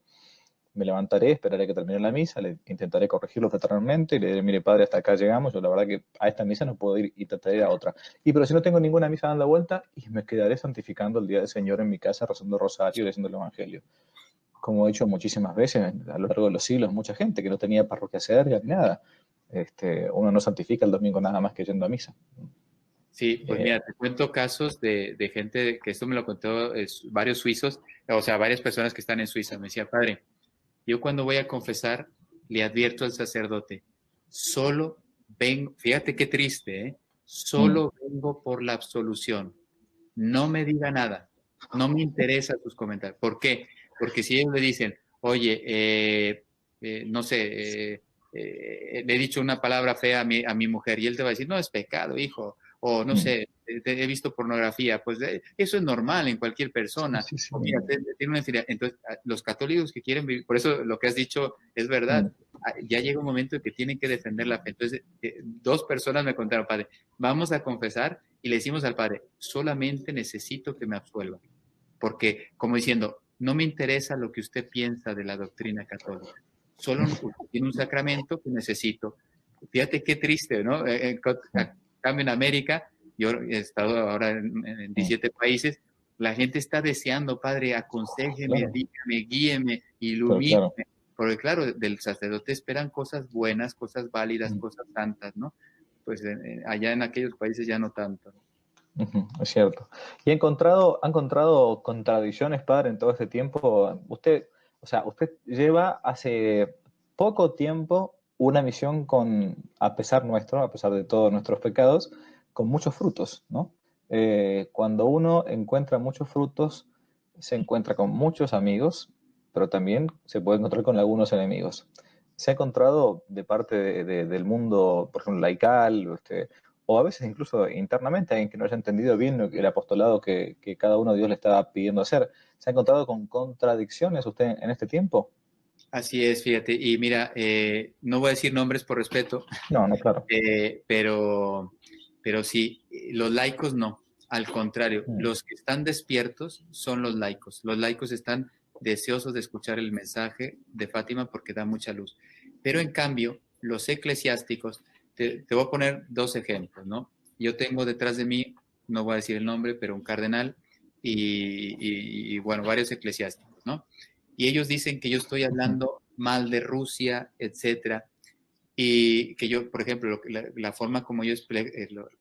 [SPEAKER 1] me levantaré, esperaré que termine la misa, le intentaré corregirlo fraternalmente y le diré, mire padre, hasta acá llegamos, yo la verdad que a esta misa no puedo ir y trataré de ir a otra. Y pero si no tengo ninguna misa dando vuelta, y me quedaré santificando el día del Señor en mi casa, rezando rosario y leyendo el Evangelio. Como he dicho muchísimas veces a lo largo de los siglos, mucha gente que no tenía parroquia cerca ni nada. Uno no santifica el domingo nada más que yendo a misa.
[SPEAKER 2] Sí, pues mira, te cuento casos de gente, que esto me lo contó varios suizos, o sea, varias personas que están en Suiza. Me decía, padre, yo cuando voy a confesar, le advierto al sacerdote, solo vengo, fíjate qué triste, ¿eh? Solo vengo por la absolución. No me diga nada. No me interesa tus comentarios. ¿Por qué? Porque si ellos le dicen, oye, no sé, le he dicho una palabra fea a mi mujer y él te va a decir, no, es pecado, hijo. O no sé, he visto pornografía. Pues eso es normal en cualquier
[SPEAKER 1] Sí,
[SPEAKER 2] persona.
[SPEAKER 1] sí, sí.
[SPEAKER 2] O mira, tiene una infidelidad. Entonces, los católicos que quieren vivir, por eso lo que has dicho es verdad. Ya llega un momento en que tienen que defender la fe. Entonces, dos personas me contaron, padre, vamos a confesar y le decimos al padre, solamente necesito que me absuelva. Porque, como diciendo, no me interesa lo que usted piensa de la doctrina católica. Solo tiene un sacramento que necesito. Fíjate qué triste, ¿no? En cambio, en América, yo he estado ahora en 17 países, la gente está deseando, padre, aconséjeme,
[SPEAKER 1] Claro,
[SPEAKER 2] dígame, guíeme,
[SPEAKER 1] pero
[SPEAKER 2] ilumíneme.
[SPEAKER 1] claro.
[SPEAKER 2] Porque claro, del sacerdote esperan cosas buenas, cosas válidas, cosas santas, ¿no? Pues allá en aquellos países ya no tanto.
[SPEAKER 1] Es cierto. ¿Y ha encontrado contradicciones, padre, en todo este tiempo? Usted, o sea, usted lleva hace poco tiempo una misión a pesar nuestro, a pesar de todos nuestros pecados, con muchos frutos, ¿no? Cuando uno encuentra muchos frutos, se encuentra con muchos amigos, pero también se puede encontrar con algunos enemigos. Se ha encontrado de parte del mundo, por ejemplo, laical, o a veces incluso internamente, alguien que no haya entendido bien el apostolado que cada uno de Dios le estaba pidiendo hacer. ¿Se ha encontrado con contradicciones usted en este tiempo?
[SPEAKER 2] Así es, fíjate. Y mira, no voy a decir nombres por respeto,
[SPEAKER 1] No, no, claro.
[SPEAKER 2] pero sí, los laicos no. Al contrario,
[SPEAKER 1] Mm,
[SPEAKER 2] los que están despiertos son los laicos. Los laicos están deseosos de escuchar el mensaje de Fátima porque da mucha luz. Pero en cambio, los eclesiásticos, te voy a poner dos ejemplos, ¿no? Yo tengo detrás de mí, no voy a decir el nombre, pero un cardenal y bueno, varios eclesiásticos, ¿no? Y ellos dicen que yo estoy
[SPEAKER 1] ujú,
[SPEAKER 2] hablando mal de Rusia, etcétera, y que yo, por ejemplo, la forma como yo explico,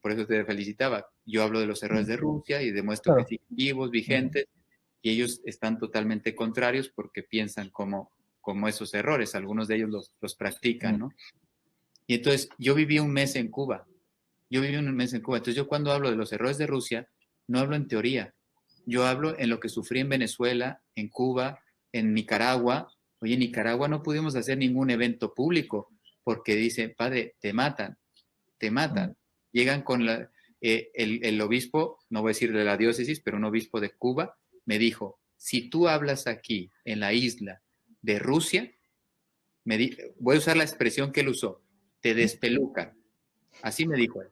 [SPEAKER 2] por eso te felicitaba, yo hablo de los errores de Rusia y demuestro que
[SPEAKER 1] claro.
[SPEAKER 2] siguen vivos,
[SPEAKER 1] Ujú,
[SPEAKER 2] vigentes, y ellos están totalmente contrarios porque piensan como esos errores, algunos de ellos los practican,
[SPEAKER 1] mm,
[SPEAKER 2] ¿no? Y entonces yo viví un mes en Cuba, entonces yo cuando hablo de los errores de Rusia, no hablo en teoría, yo hablo en lo que sufrí en Venezuela, en Cuba, en Nicaragua. Oye, en Nicaragua no pudimos hacer ningún evento público porque dice, padre, te matan, te
[SPEAKER 1] mm,
[SPEAKER 2] matan. Llegan con el obispo, no voy a decir de la diócesis, pero un obispo de Cuba, me dijo, si tú hablas aquí en la isla de Rusia, voy a usar la expresión que él usó, te despelucan. Así me dijo él,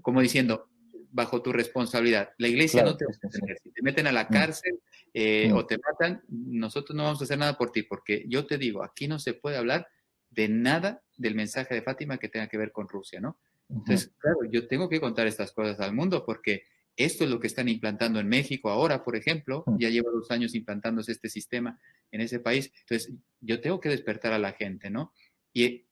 [SPEAKER 2] como diciendo, bajo tu responsabilidad. La iglesia no
[SPEAKER 1] claro,
[SPEAKER 2] te va
[SPEAKER 1] sí,
[SPEAKER 2] a
[SPEAKER 1] sí, sí.
[SPEAKER 2] defender. Si te meten a la
[SPEAKER 1] Mm,
[SPEAKER 2] cárcel
[SPEAKER 1] mm,
[SPEAKER 2] o te matan, nosotros no vamos a hacer nada por ti, porque yo te digo, aquí no se puede hablar de nada del mensaje de Fátima que tenga que ver con Rusia, ¿no?
[SPEAKER 1] ujú,
[SPEAKER 2] Entonces, claro, yo tengo que contar estas cosas al mundo porque esto es lo que están implantando en México ahora, por ejemplo,
[SPEAKER 1] mm,
[SPEAKER 2] ya lleva 2 años implantándose este sistema en ese país. Entonces, yo tengo que despertar a la gente, ¿no? Y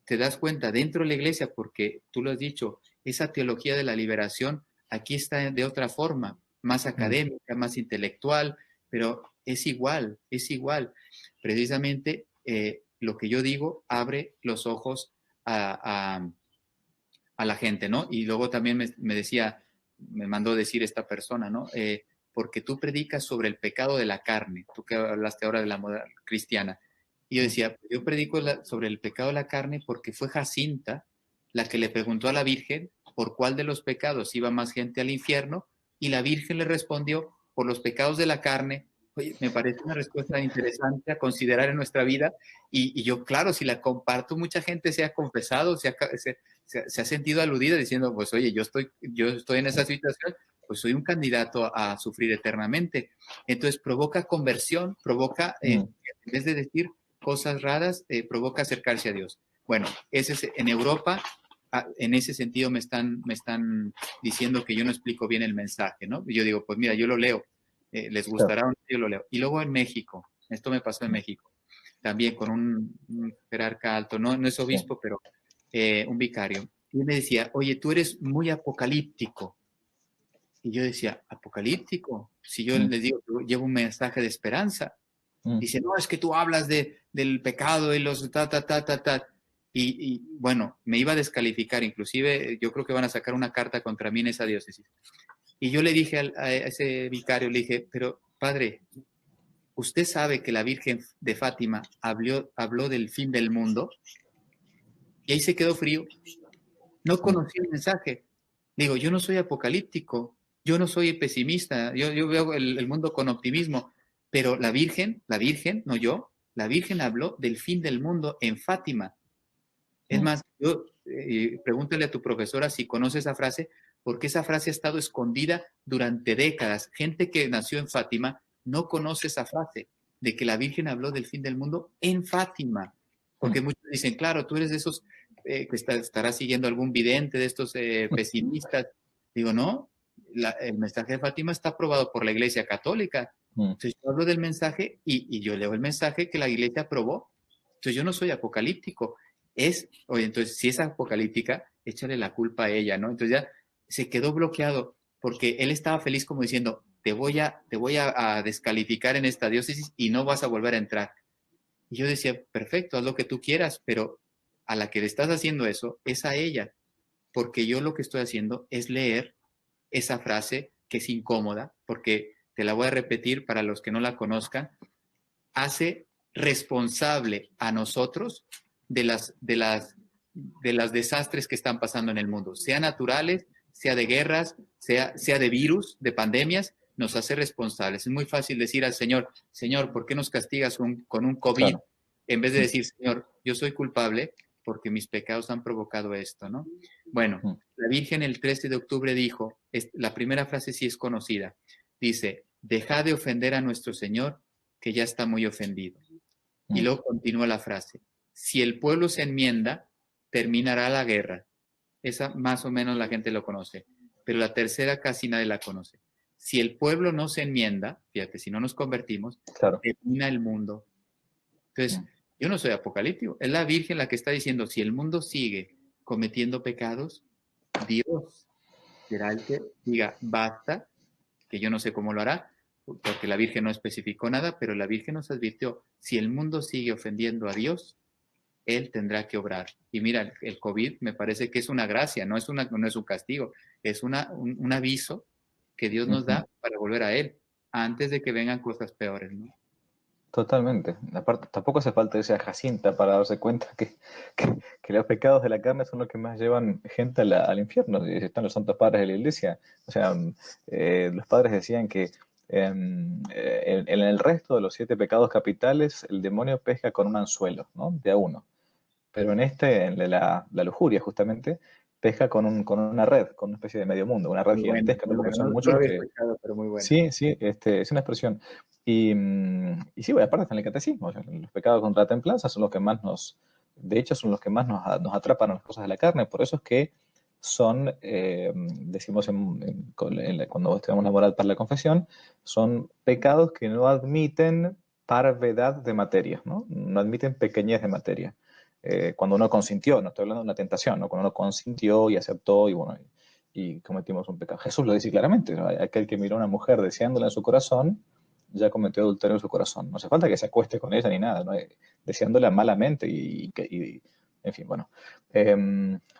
[SPEAKER 2] te das cuenta dentro de la iglesia, porque tú lo has dicho, esa teología de la liberación aquí está de otra forma. más académica, más intelectual, pero es igual, es igual. Precisamente lo que yo digo abre los ojos a la gente, ¿no? Y luego también me decía, me mandó decir esta persona, ¿no? Porque tú predicas sobre el pecado de la carne, tú que hablaste ahora de la moda cristiana. Y yo decía, yo predico sobre el pecado de la carne porque fue Jacinta la que le preguntó a la Virgen por cuál de los pecados iba más gente al infierno, y la Virgen le respondió por los pecados de la carne. Oye, me parece una respuesta interesante a considerar en nuestra vida, y yo, claro, si la comparto, mucha gente se ha confesado, se ha sentido aludida diciendo, pues oye, yo estoy en esa situación, pues soy un candidato a sufrir eternamente. Entonces provoca conversión, provoca, en vez de decir cosas raras, provoca acercarse a Dios. Bueno, en Europa, en ese sentido me están diciendo que yo no explico bien el mensaje, ¿no? Y yo digo, pues mira, yo lo leo, les gustará o no, yo lo leo. Y luego en México, esto me pasó en México, también con un jerarca alto, no es obispo, pero un vicario. Y me decía, oye, tú eres muy apocalíptico. Y yo decía, ¿apocalíptico? Si yo les digo que llevo un mensaje de esperanza. Dice, no, es que tú hablas del pecado y los ta. Y bueno, me iba a descalificar, inclusive yo creo que van a sacar una carta contra mí en esa diócesis. Y yo le dije a ese vicario, le dije, pero padre, ¿usted sabe que la Virgen de Fátima habló del fin del mundo? Y ahí se quedó frío. No conocí el mensaje. Digo, yo no soy apocalíptico, yo no soy pesimista, yo veo el mundo con optimismo, pero la Virgen, no yo, la Virgen habló del fin del mundo en Fátima. Es más, pregúntale a tu profesora si conoce esa frase, porque esa frase ha estado escondida durante décadas. Gente que nació en Fátima no conoce esa frase de que la Virgen habló del fin del mundo en Fátima. Porque muchos dicen, claro, tú eres de esos que estarás siguiendo algún vidente, de estos pesimistas. Digo, no, el mensaje de Fátima está aprobado por la Iglesia Católica. Entonces yo hablo del mensaje y yo leo el mensaje que la Iglesia aprobó. Entonces yo no soy apocalíptico. Oye, entonces si es apocalíptica, échale la culpa a ella, ¿no? Entonces ya se quedó bloqueado porque él estaba feliz como diciendo, te voy a descalificar en esta diócesis y no vas a volver a entrar. Y yo decía, perfecto, haz lo que tú quieras, pero a la que le estás haciendo eso es a ella, porque yo lo que estoy haciendo es leer esa frase que es incómoda, porque te la voy a repetir para los que no la conozcan, hace responsable a nosotros de las desastres que están pasando en el mundo, sea naturales, sea de guerras, sea de virus, de pandemias, nos hace responsables. Es muy fácil decir al Señor, Señor, ¿por qué nos castigas con un COVID? Claro. En vez de decir, Señor, yo soy culpable porque mis pecados han provocado esto, ¿no? Bueno, la Virgen el 13 de octubre dijo, la primera frase sí es conocida, dice, deja de ofender a nuestro Señor, que ya está muy ofendido. Y luego continúa la frase, si el pueblo se enmienda, terminará la guerra. Esa más o menos la gente lo conoce, pero la tercera casi nadie la conoce. Si el pueblo no se enmienda, fíjate, si no nos convertimos, termina el mundo. Entonces, yo no soy apocalíptico, es la Virgen la que está diciendo, si el mundo sigue cometiendo pecados, Dios será el que diga, basta, que yo no sé cómo lo hará, porque la Virgen no especificó nada, pero la Virgen nos advirtió, si el mundo sigue ofendiendo a Dios, Él tendrá que obrar. Y mira, el COVID me parece que es una gracia, no es un castigo, es un aviso que Dios nos da para volver a Él, antes de que vengan cosas peores, ¿no?
[SPEAKER 1] Totalmente. Aparte, tampoco hace falta irse a Jacinta para darse cuenta que los pecados de la carne son los que más llevan gente al infierno. Y están los santos padres de la iglesia. O sea, los padres decían que en el resto de los 7 pecados capitales, el demonio pesca con un anzuelo, ¿no? De a uno. Pero en la lujuria, justamente, pesca con una red, con una especie de medio mundo, una red
[SPEAKER 2] Muy
[SPEAKER 1] gigantesca,
[SPEAKER 2] bueno,
[SPEAKER 1] ¿no? Porque son
[SPEAKER 2] no
[SPEAKER 1] muchos
[SPEAKER 2] lo
[SPEAKER 1] los
[SPEAKER 2] había
[SPEAKER 1] que...
[SPEAKER 2] escuchado, pero muy bueno.
[SPEAKER 1] Sí, sí, es una expresión. Y sí, bueno, aparte está en el catecismo. O sea, los pecados contra la templanza son los que más de hecho, son los que más nos atrapan a las cosas de la carne. Por eso es que son, decimos cuando tenemos la moral para la confesión, son pecados que no admiten parvedad de materia, ¿no? No admiten pequeñez de materia. Cuando uno consintió, no estoy hablando de una tentación, ¿no? Cuando uno consintió y aceptó y bueno, y cometimos un pecado. Jesús lo dice claramente, ¿no? Aquel que miró a una mujer deseándola en su corazón, ya cometió adulterio en su corazón. No hace falta que se acueste con ella ni nada, ¿no? Deseándola malamente en fin, bueno.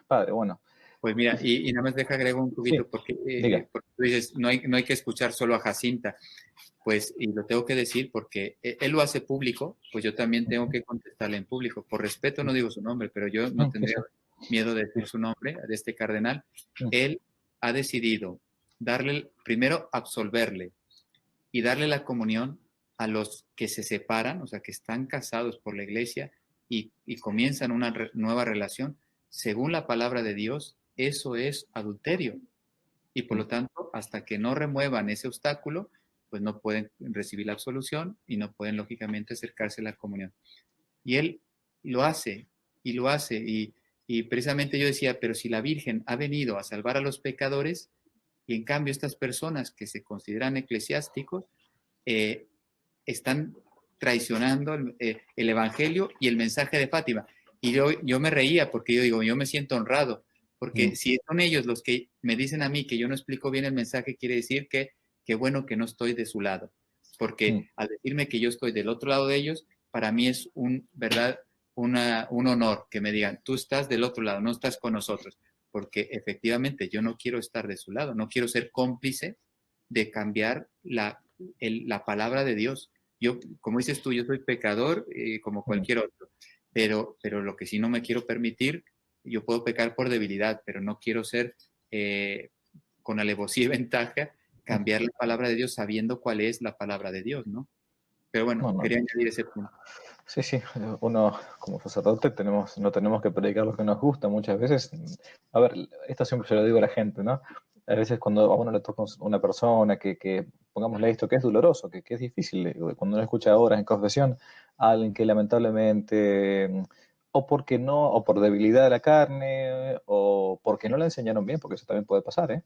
[SPEAKER 1] Padre, bueno.
[SPEAKER 2] Pues mira, y nada más deja agrego un
[SPEAKER 1] Sí,
[SPEAKER 2] poquito
[SPEAKER 1] diga.
[SPEAKER 2] porque tú dices, no hay que escuchar solo a Jacinta, pues, y lo tengo que decir porque él lo hace público, pues yo también tengo que contestarle en público. Por respeto no digo su nombre, pero yo no
[SPEAKER 1] Sí,
[SPEAKER 2] tendría
[SPEAKER 1] sí.
[SPEAKER 2] miedo de decir su nombre, de este cardenal.
[SPEAKER 1] Mm,
[SPEAKER 2] Él ha decidido darle, primero absolverle y darle la comunión a los que se separan, o sea, que están casados por la iglesia y comienzan una nueva relación, según la palabra de Dios, eso es adulterio. Y por
[SPEAKER 1] mm,
[SPEAKER 2] lo tanto, hasta que no remuevan ese obstáculo, pues no pueden recibir la absolución y no pueden, lógicamente, acercarse a la comunión. Y él lo hace, y lo hace, y precisamente yo decía, pero si la Virgen ha venido a salvar a los pecadores, y en cambio estas personas que se consideran eclesiásticos, eh, están traicionando el Evangelio y el mensaje de Fátima. Y yo me reía porque yo digo, yo me siento honrado,
[SPEAKER 1] mm,
[SPEAKER 2] porque si son ellos los que me dicen a mí que yo no explico bien el mensaje, quiere decir que bueno que no estoy de su lado,
[SPEAKER 1] mm.
[SPEAKER 2] porque al decirme que yo estoy del otro lado de ellos, para mí es ¿verdad? Un honor que me digan, tú estás del otro lado, no estás con nosotros, porque efectivamente yo no quiero estar de su lado, no quiero ser cómplice de cambiar la palabra de Dios. Yo, como dices tú, yo soy pecador como
[SPEAKER 1] Mm.
[SPEAKER 2] cualquier otro, pero lo que sí no me quiero permitir, yo puedo pecar por debilidad, pero no quiero ser eh, con alevosía y ventaja,
[SPEAKER 1] Mm.
[SPEAKER 2] cambiar la palabra de Dios sabiendo cuál es la palabra de Dios, ¿no? Pero bueno,
[SPEAKER 1] No, no.
[SPEAKER 2] quería añadir ese punto.
[SPEAKER 1] Sí, sí, uno como sacerdote no tenemos que predicar lo que nos gusta muchas veces. A ver, esto siempre se lo digo a la gente, ¿no? A veces cuando a uno le toca una persona que pongámosle esto, que es doloroso, que es difícil, cuando uno escucha ahora en confesión a alguien que lamentablemente, o porque no, o por debilidad de la carne, o porque no le enseñaron bien, porque eso también puede pasar, ¿eh?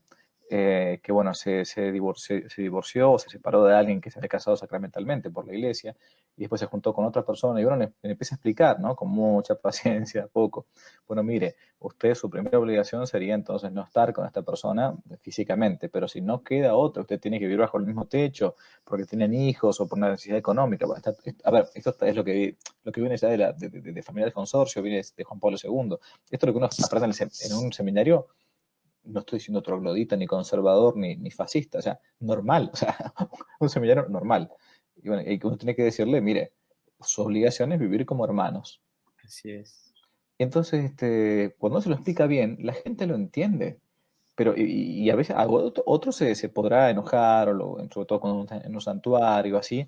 [SPEAKER 1] Que bueno, se divorció o se separó de alguien que se había casado sacramentalmente por la iglesia y después se juntó con otra persona y uno le empieza a explicar, ¿no? Con mucha paciencia, poco. Bueno, mire, usted su primera obligación sería entonces no estar con esta persona físicamente, pero si no queda otra, usted tiene que vivir bajo el mismo techo porque tienen hijos o por una necesidad económica. Bueno, a ver, esto es lo que viene ya de familia del consorcio, viene de Juan Pablo II. Esto es lo que uno aprende en un seminario, no estoy diciendo troglodita, ni conservador, ni fascista, o sea, normal, o sea, un seminario normal. Y bueno, y uno tiene que decirle, mire, su obligación es vivir como hermanos.
[SPEAKER 2] Así es.
[SPEAKER 1] Y entonces, cuando se lo explica bien, la gente lo entiende. Pero, y a veces otro se podrá enojar, sobre todo cuando está en un santuario, así.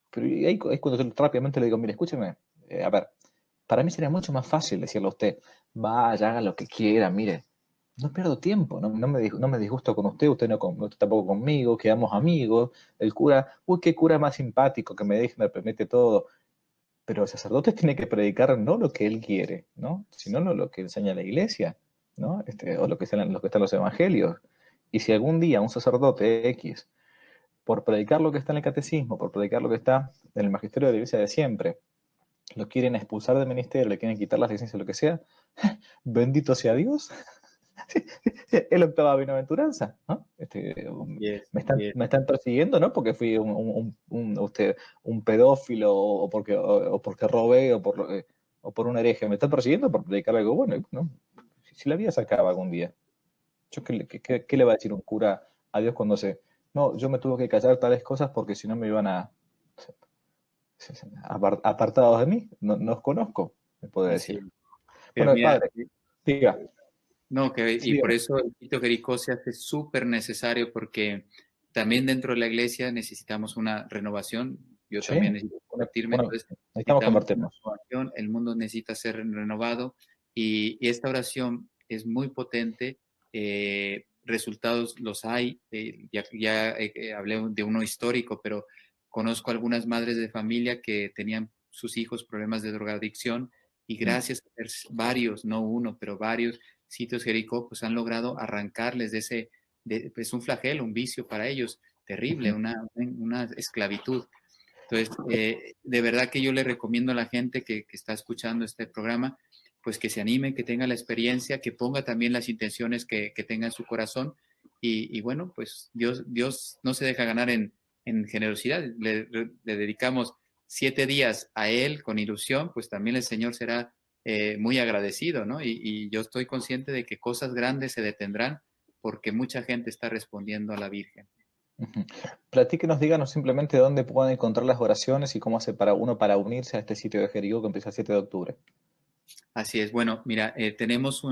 [SPEAKER 1] Pero ahí es cuando yo rápidamente le digo, mire, escúcheme, a ver, para mí sería mucho más fácil decirle a usted, vaya, haga lo que quiera, mire, no pierdo tiempo, no me disgusto con usted, usted tampoco conmigo, quedamos amigos, el cura, uy, qué cura más simpático que me deje, me permite todo, pero el sacerdote tiene que predicar no lo que él quiere, ¿no? Sino lo que enseña la iglesia, ¿no? O lo que están los evangelios. Y si algún día un sacerdote X, por predicar lo que está en el catecismo, por predicar lo que está en el magisterio de la iglesia de siempre, lo quieren expulsar del ministerio, le quieren quitar las licencias, lo que sea, bendito sea Dios, es la octava bienaventuranza, ¿no?
[SPEAKER 2] Yes, yes.
[SPEAKER 1] Me están persiguiendo, ¿no? Porque fui un pedófilo o porque robé o por un hereje. Me están persiguiendo por predicar algo bueno. Y bueno, si la vida se acaba algún día, ¿qué le va a decir un cura a Dios cuando no, yo me tuve que callar tales cosas porque si no me iban a apartados de mí? No os conozco, me puede
[SPEAKER 2] Así
[SPEAKER 1] decir.
[SPEAKER 2] es. Pero
[SPEAKER 1] Bueno,
[SPEAKER 2] mira,
[SPEAKER 1] padre, diga,
[SPEAKER 2] no,
[SPEAKER 1] sí,
[SPEAKER 2] y por
[SPEAKER 1] dígame.
[SPEAKER 2] eso el Tito Jericó se hace súper necesario porque también dentro de la iglesia necesitamos una renovación. Yo
[SPEAKER 1] Sí,
[SPEAKER 2] también necesito convertirme,
[SPEAKER 1] bueno,
[SPEAKER 2] entonces
[SPEAKER 1] necesitamos
[SPEAKER 2] necesitamos una
[SPEAKER 1] convertirnos.
[SPEAKER 2] renovación, el mundo necesita ser renovado y esta oración es muy potente. Resultados los hay, ya hablé de uno histórico, pero conozco algunas madres de familia que tenían sus hijos problemas de drogadicción y
[SPEAKER 1] Mm,
[SPEAKER 2] gracias a varios, no uno, pero varios sitios Jericó, pues han logrado arrancarles de pues un flagelo, un vicio para ellos terrible,
[SPEAKER 1] ujú.
[SPEAKER 2] una esclavitud. Entonces, de verdad que yo le recomiendo a la gente que está escuchando este programa, pues que se anime, que tenga la experiencia, que ponga también las intenciones que tenga en su corazón. Y bueno, pues Dios no se deja ganar en generosidad. Le dedicamos 7 días a Él con ilusión, pues también el Señor será muy agradecido, ¿no? Y yo estoy consciente de que cosas grandes se detendrán porque mucha gente está respondiendo a la Virgen.
[SPEAKER 1] Ujú. Platíquenos, díganos simplemente dónde pueden encontrar las oraciones y cómo hace para uno para unirse a este sitio de Jericó que empieza el 7 de octubre.
[SPEAKER 2] Así es. Bueno, mira, tenemos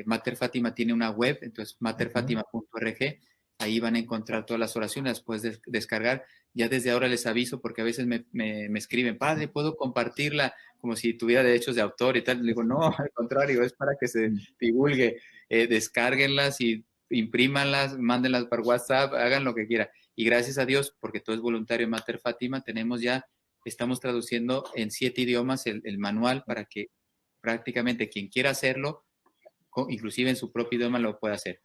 [SPEAKER 2] Mater Fátima tiene una web, entonces
[SPEAKER 1] Ujú.
[SPEAKER 2] materfatima.org. Ahí van a encontrar todas las oraciones, las puedes descargar. Ya desde ahora les aviso porque a veces me escriben, padre, ¿puedo compartirla? Como si tuviera derechos de autor y tal. Le digo, no, al contrario, es para que se divulgue. Descárguenlas y imprímanlas, mándenlas por WhatsApp, hagan lo que quieran. Y gracias a Dios, porque todo es voluntario en Mater Fátima, estamos traduciendo en 7 idiomas el manual para que prácticamente quien quiera hacerlo, inclusive en su propio idioma, lo puede hacer.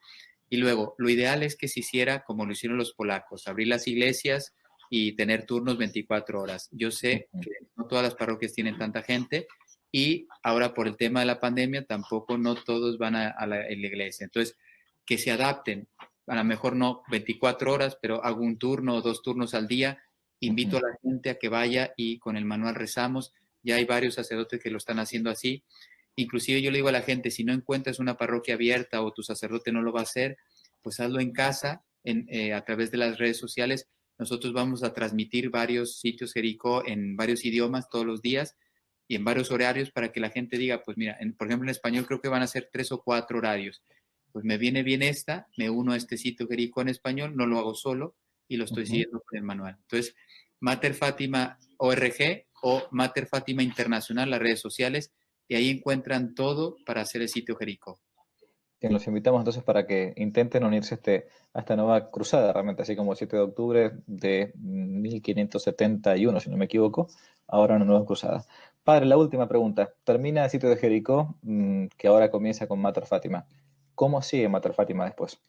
[SPEAKER 2] Y luego, lo ideal es que se hiciera como lo hicieron los polacos, abrir las iglesias y tener turnos 24 horas. Yo sé que no todas las parroquias tienen tanta gente y ahora por el tema de la pandemia tampoco no todos van a la iglesia. Entonces, que se adapten, a lo mejor no 24 horas, pero hago un turno o 2 turnos al día, invito a la gente a que vaya y con el manual rezamos. Ya hay varios sacerdotes que lo están haciendo así. Inclusive yo le digo a la gente, si no encuentras una parroquia abierta o tu sacerdote no lo va a hacer, pues hazlo en casa, a través de las redes sociales. Nosotros vamos a transmitir varios sitios Jericó en varios idiomas todos los días y en varios horarios para que la gente diga, pues mira, por ejemplo en español creo que van a ser 3 o 4 horarios. Pues me viene bien me uno a este sitio Jericó en español, no lo hago solo y lo estoy siguiendo con el manual. Entonces, Mater Fátima ORG o Mater Fátima Internacional, las redes sociales, y ahí encuentran todo para hacer el sitio Jericó.
[SPEAKER 1] Bien, los invitamos entonces para que intenten unirse a esta nueva cruzada, realmente, así como el 7 de octubre de 1571, si no me equivoco, ahora una nueva cruzada. Padre, la última pregunta. Termina el sitio de Jericó, que ahora comienza con Mater Fátima. ¿Cómo sigue Mater Fátima después?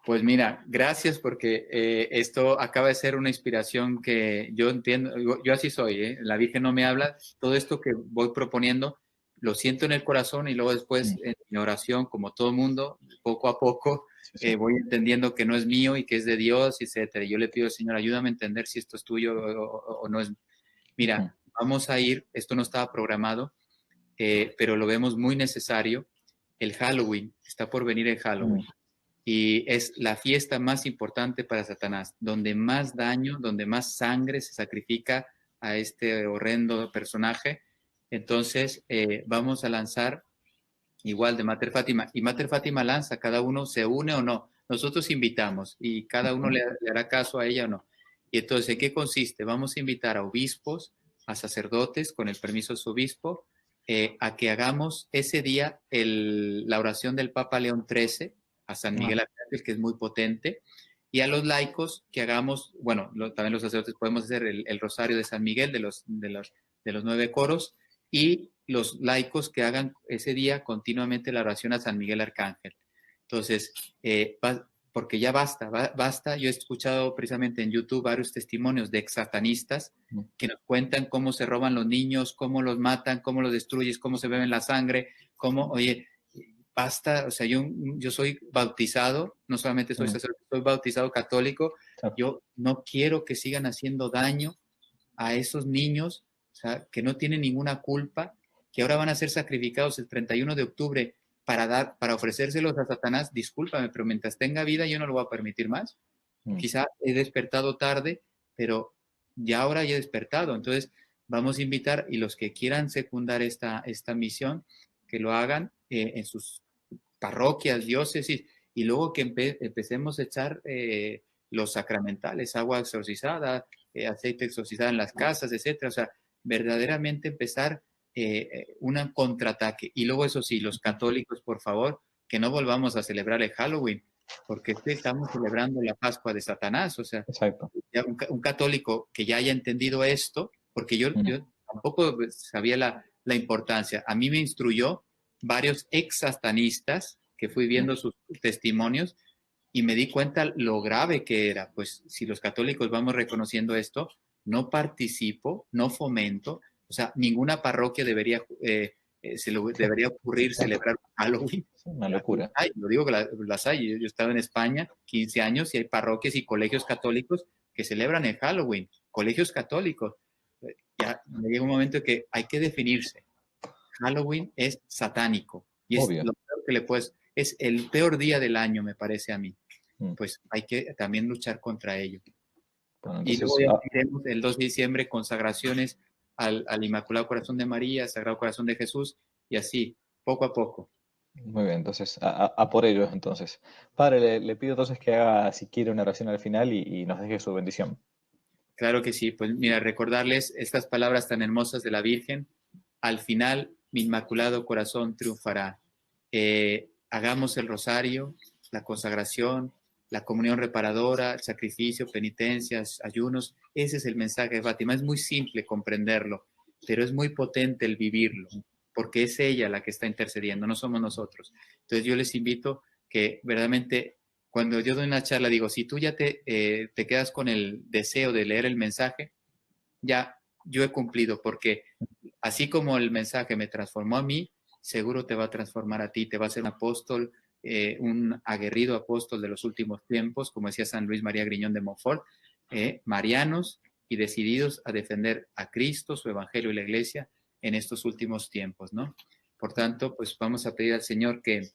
[SPEAKER 2] Pues mira, gracias porque esto acaba de ser una inspiración que yo entiendo, yo así soy, ¿eh? La Virgen no me habla, todo esto que voy proponiendo lo siento en el corazón y luego después en mi oración, como todo mundo, poco a poco
[SPEAKER 1] Sí, sí.
[SPEAKER 2] voy entendiendo que no es mío y que es de Dios, etcétera. Y yo le pido al Señor, ayúdame a entender si esto es tuyo o no es. Mira, vamos a ir, esto no estaba programado, pero lo vemos muy necesario. El Halloween, está por venir el Halloween y es la fiesta más importante para Satanás, donde más daño, donde más sangre se sacrifica a este horrendo personaje. Entonces, vamos a lanzar igual de Mater Fátima, y Mater Fátima lanza, cada uno se une o no. Nosotros invitamos y cada uno le hará caso a ella o no. Y entonces, ¿en qué consiste? Vamos a invitar a obispos, a sacerdotes, con el permiso de su obispo, a que hagamos ese día la oración del Papa León XIII a San Miguel Arcángel, que es muy potente, y a los laicos que hagamos, bueno, también los sacerdotes podemos hacer el rosario de San Miguel, de los 9 coros, y los laicos que hagan ese día continuamente la oración a San Miguel Arcángel. Entonces, porque ya basta. Yo he escuchado precisamente en YouTube varios testimonios de ex-satanistas que nos cuentan cómo se roban los niños, cómo los matan, cómo los destruyes, cómo se beben la sangre, oye, basta, o sea, yo soy bautizado, no solamente soy sacerdote, soy bautizado católico, yo no quiero que sigan haciendo daño a esos niños, o sea, que no tienen ninguna culpa, que ahora van a ser sacrificados el 31 de octubre para ofrecérselos a Satanás. Discúlpame, pero mientras tenga vida yo no lo voy a permitir más. Quizá he despertado tarde, pero ya ahora ya he despertado. Entonces, vamos a invitar y los que quieran secundar esta misión, que lo hagan en sus parroquias, diócesis, y luego que empecemos a echar los sacramentales, agua exorcizada, aceite exorcizado en las casas, etcétera. O sea, verdaderamente empezar un contraataque. Y luego, eso sí, los católicos, por favor, que no volvamos a celebrar el Halloween, porque estamos celebrando la Pascua de Satanás. O sea,
[SPEAKER 1] Exacto.
[SPEAKER 2] ya un católico que ya haya entendido esto, porque yo tampoco sabía la importancia. A mí me instruyó varios ex satanistas que fui viendo sus testimonios y me di cuenta lo grave que era. Pues si los católicos vamos reconociendo esto, no participo, no fomento, o sea, ninguna parroquia debería debería ocurrir celebrar Halloween.
[SPEAKER 1] Una locura.
[SPEAKER 2] Ay, lo digo que las hay. Yo he estado en España 15 años y hay parroquias y colegios católicos que celebran el Halloween, colegios católicos. Ya me llega un momento que hay que definirse. Halloween es satánico y es
[SPEAKER 1] Obvio.
[SPEAKER 2] lo peor que le puedes, es el peor día del año, me parece a mí. Pues hay que también luchar contra ello.
[SPEAKER 1] Bueno,
[SPEAKER 2] Y
[SPEAKER 1] entonces,
[SPEAKER 2] luego ya tenemos el 2 de diciembre consagraciones al Inmaculado Corazón de María, Sagrado Corazón de Jesús, y así, poco a poco.
[SPEAKER 1] muy bien, entonces, a por ellos, entonces. Padre, le pido entonces que haga, si quiere, una oración al final y nos deje su bendición.
[SPEAKER 2] Claro que sí, pues mira, recordarles estas palabras tan hermosas de la Virgen. Al final, mi Inmaculado Corazón triunfará. Hagamos el rosario, la consagración, la comunión reparadora, el sacrificio, penitencias, ayunos. Ese es el mensaje de Fátima. Es muy simple comprenderlo, pero es muy potente el vivirlo, porque es ella la que está intercediendo, no somos nosotros. Entonces yo les invito que verdaderamente, cuando yo doy una charla, digo, si tú ya te quedas con el deseo de leer el mensaje, ya yo he cumplido, porque así como el mensaje me transformó a mí, seguro te va a transformar a ti, te va a ser un apóstol, un aguerrido apóstol de los últimos tiempos, como decía San Luis María Griñón de Montfort, marianos y decididos a defender a Cristo, su evangelio y la iglesia en estos últimos tiempos, ¿no? Por tanto, pues vamos a pedir al Señor que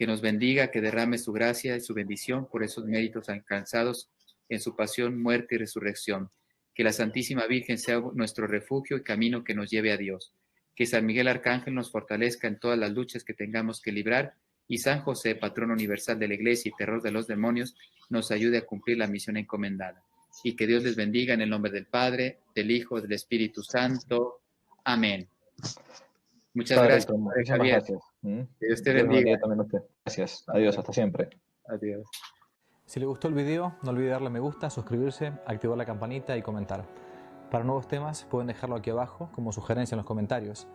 [SPEAKER 2] nos bendiga, que derrame su gracia y su bendición por esos méritos alcanzados en su pasión, muerte y resurrección. Que la Santísima Virgen sea nuestro refugio y camino que nos lleve a Dios. Que San Miguel Arcángel nos fortalezca en todas las luchas que tengamos que librar y San José, patrón universal de la Iglesia y terror de los demonios, nos ayude a cumplir la misión encomendada. Y que Dios les bendiga en el nombre del Padre, del Hijo, del Espíritu Santo. Amén. Muchas
[SPEAKER 1] Padre
[SPEAKER 2] gracias,
[SPEAKER 1] Héctor,
[SPEAKER 2] Padre
[SPEAKER 1] muchísimas
[SPEAKER 2] Javier.
[SPEAKER 1] gracias.
[SPEAKER 2] Que Dios te
[SPEAKER 1] Dios lo
[SPEAKER 2] bendiga.
[SPEAKER 1] bendiga también a usted. Gracias. Adiós, hasta siempre.
[SPEAKER 2] Adiós.
[SPEAKER 3] Si le gustó el video, no olvide darle me gusta, suscribirse, activar la campanita y comentar. Para nuevos temas pueden dejarlo aquí abajo como sugerencia en los comentarios.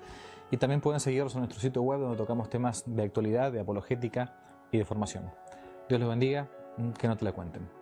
[SPEAKER 3] Y también pueden seguirnos en nuestro sitio web donde tocamos temas de actualidad, de apologética y de formación. Dios los bendiga, que no te la cuenten.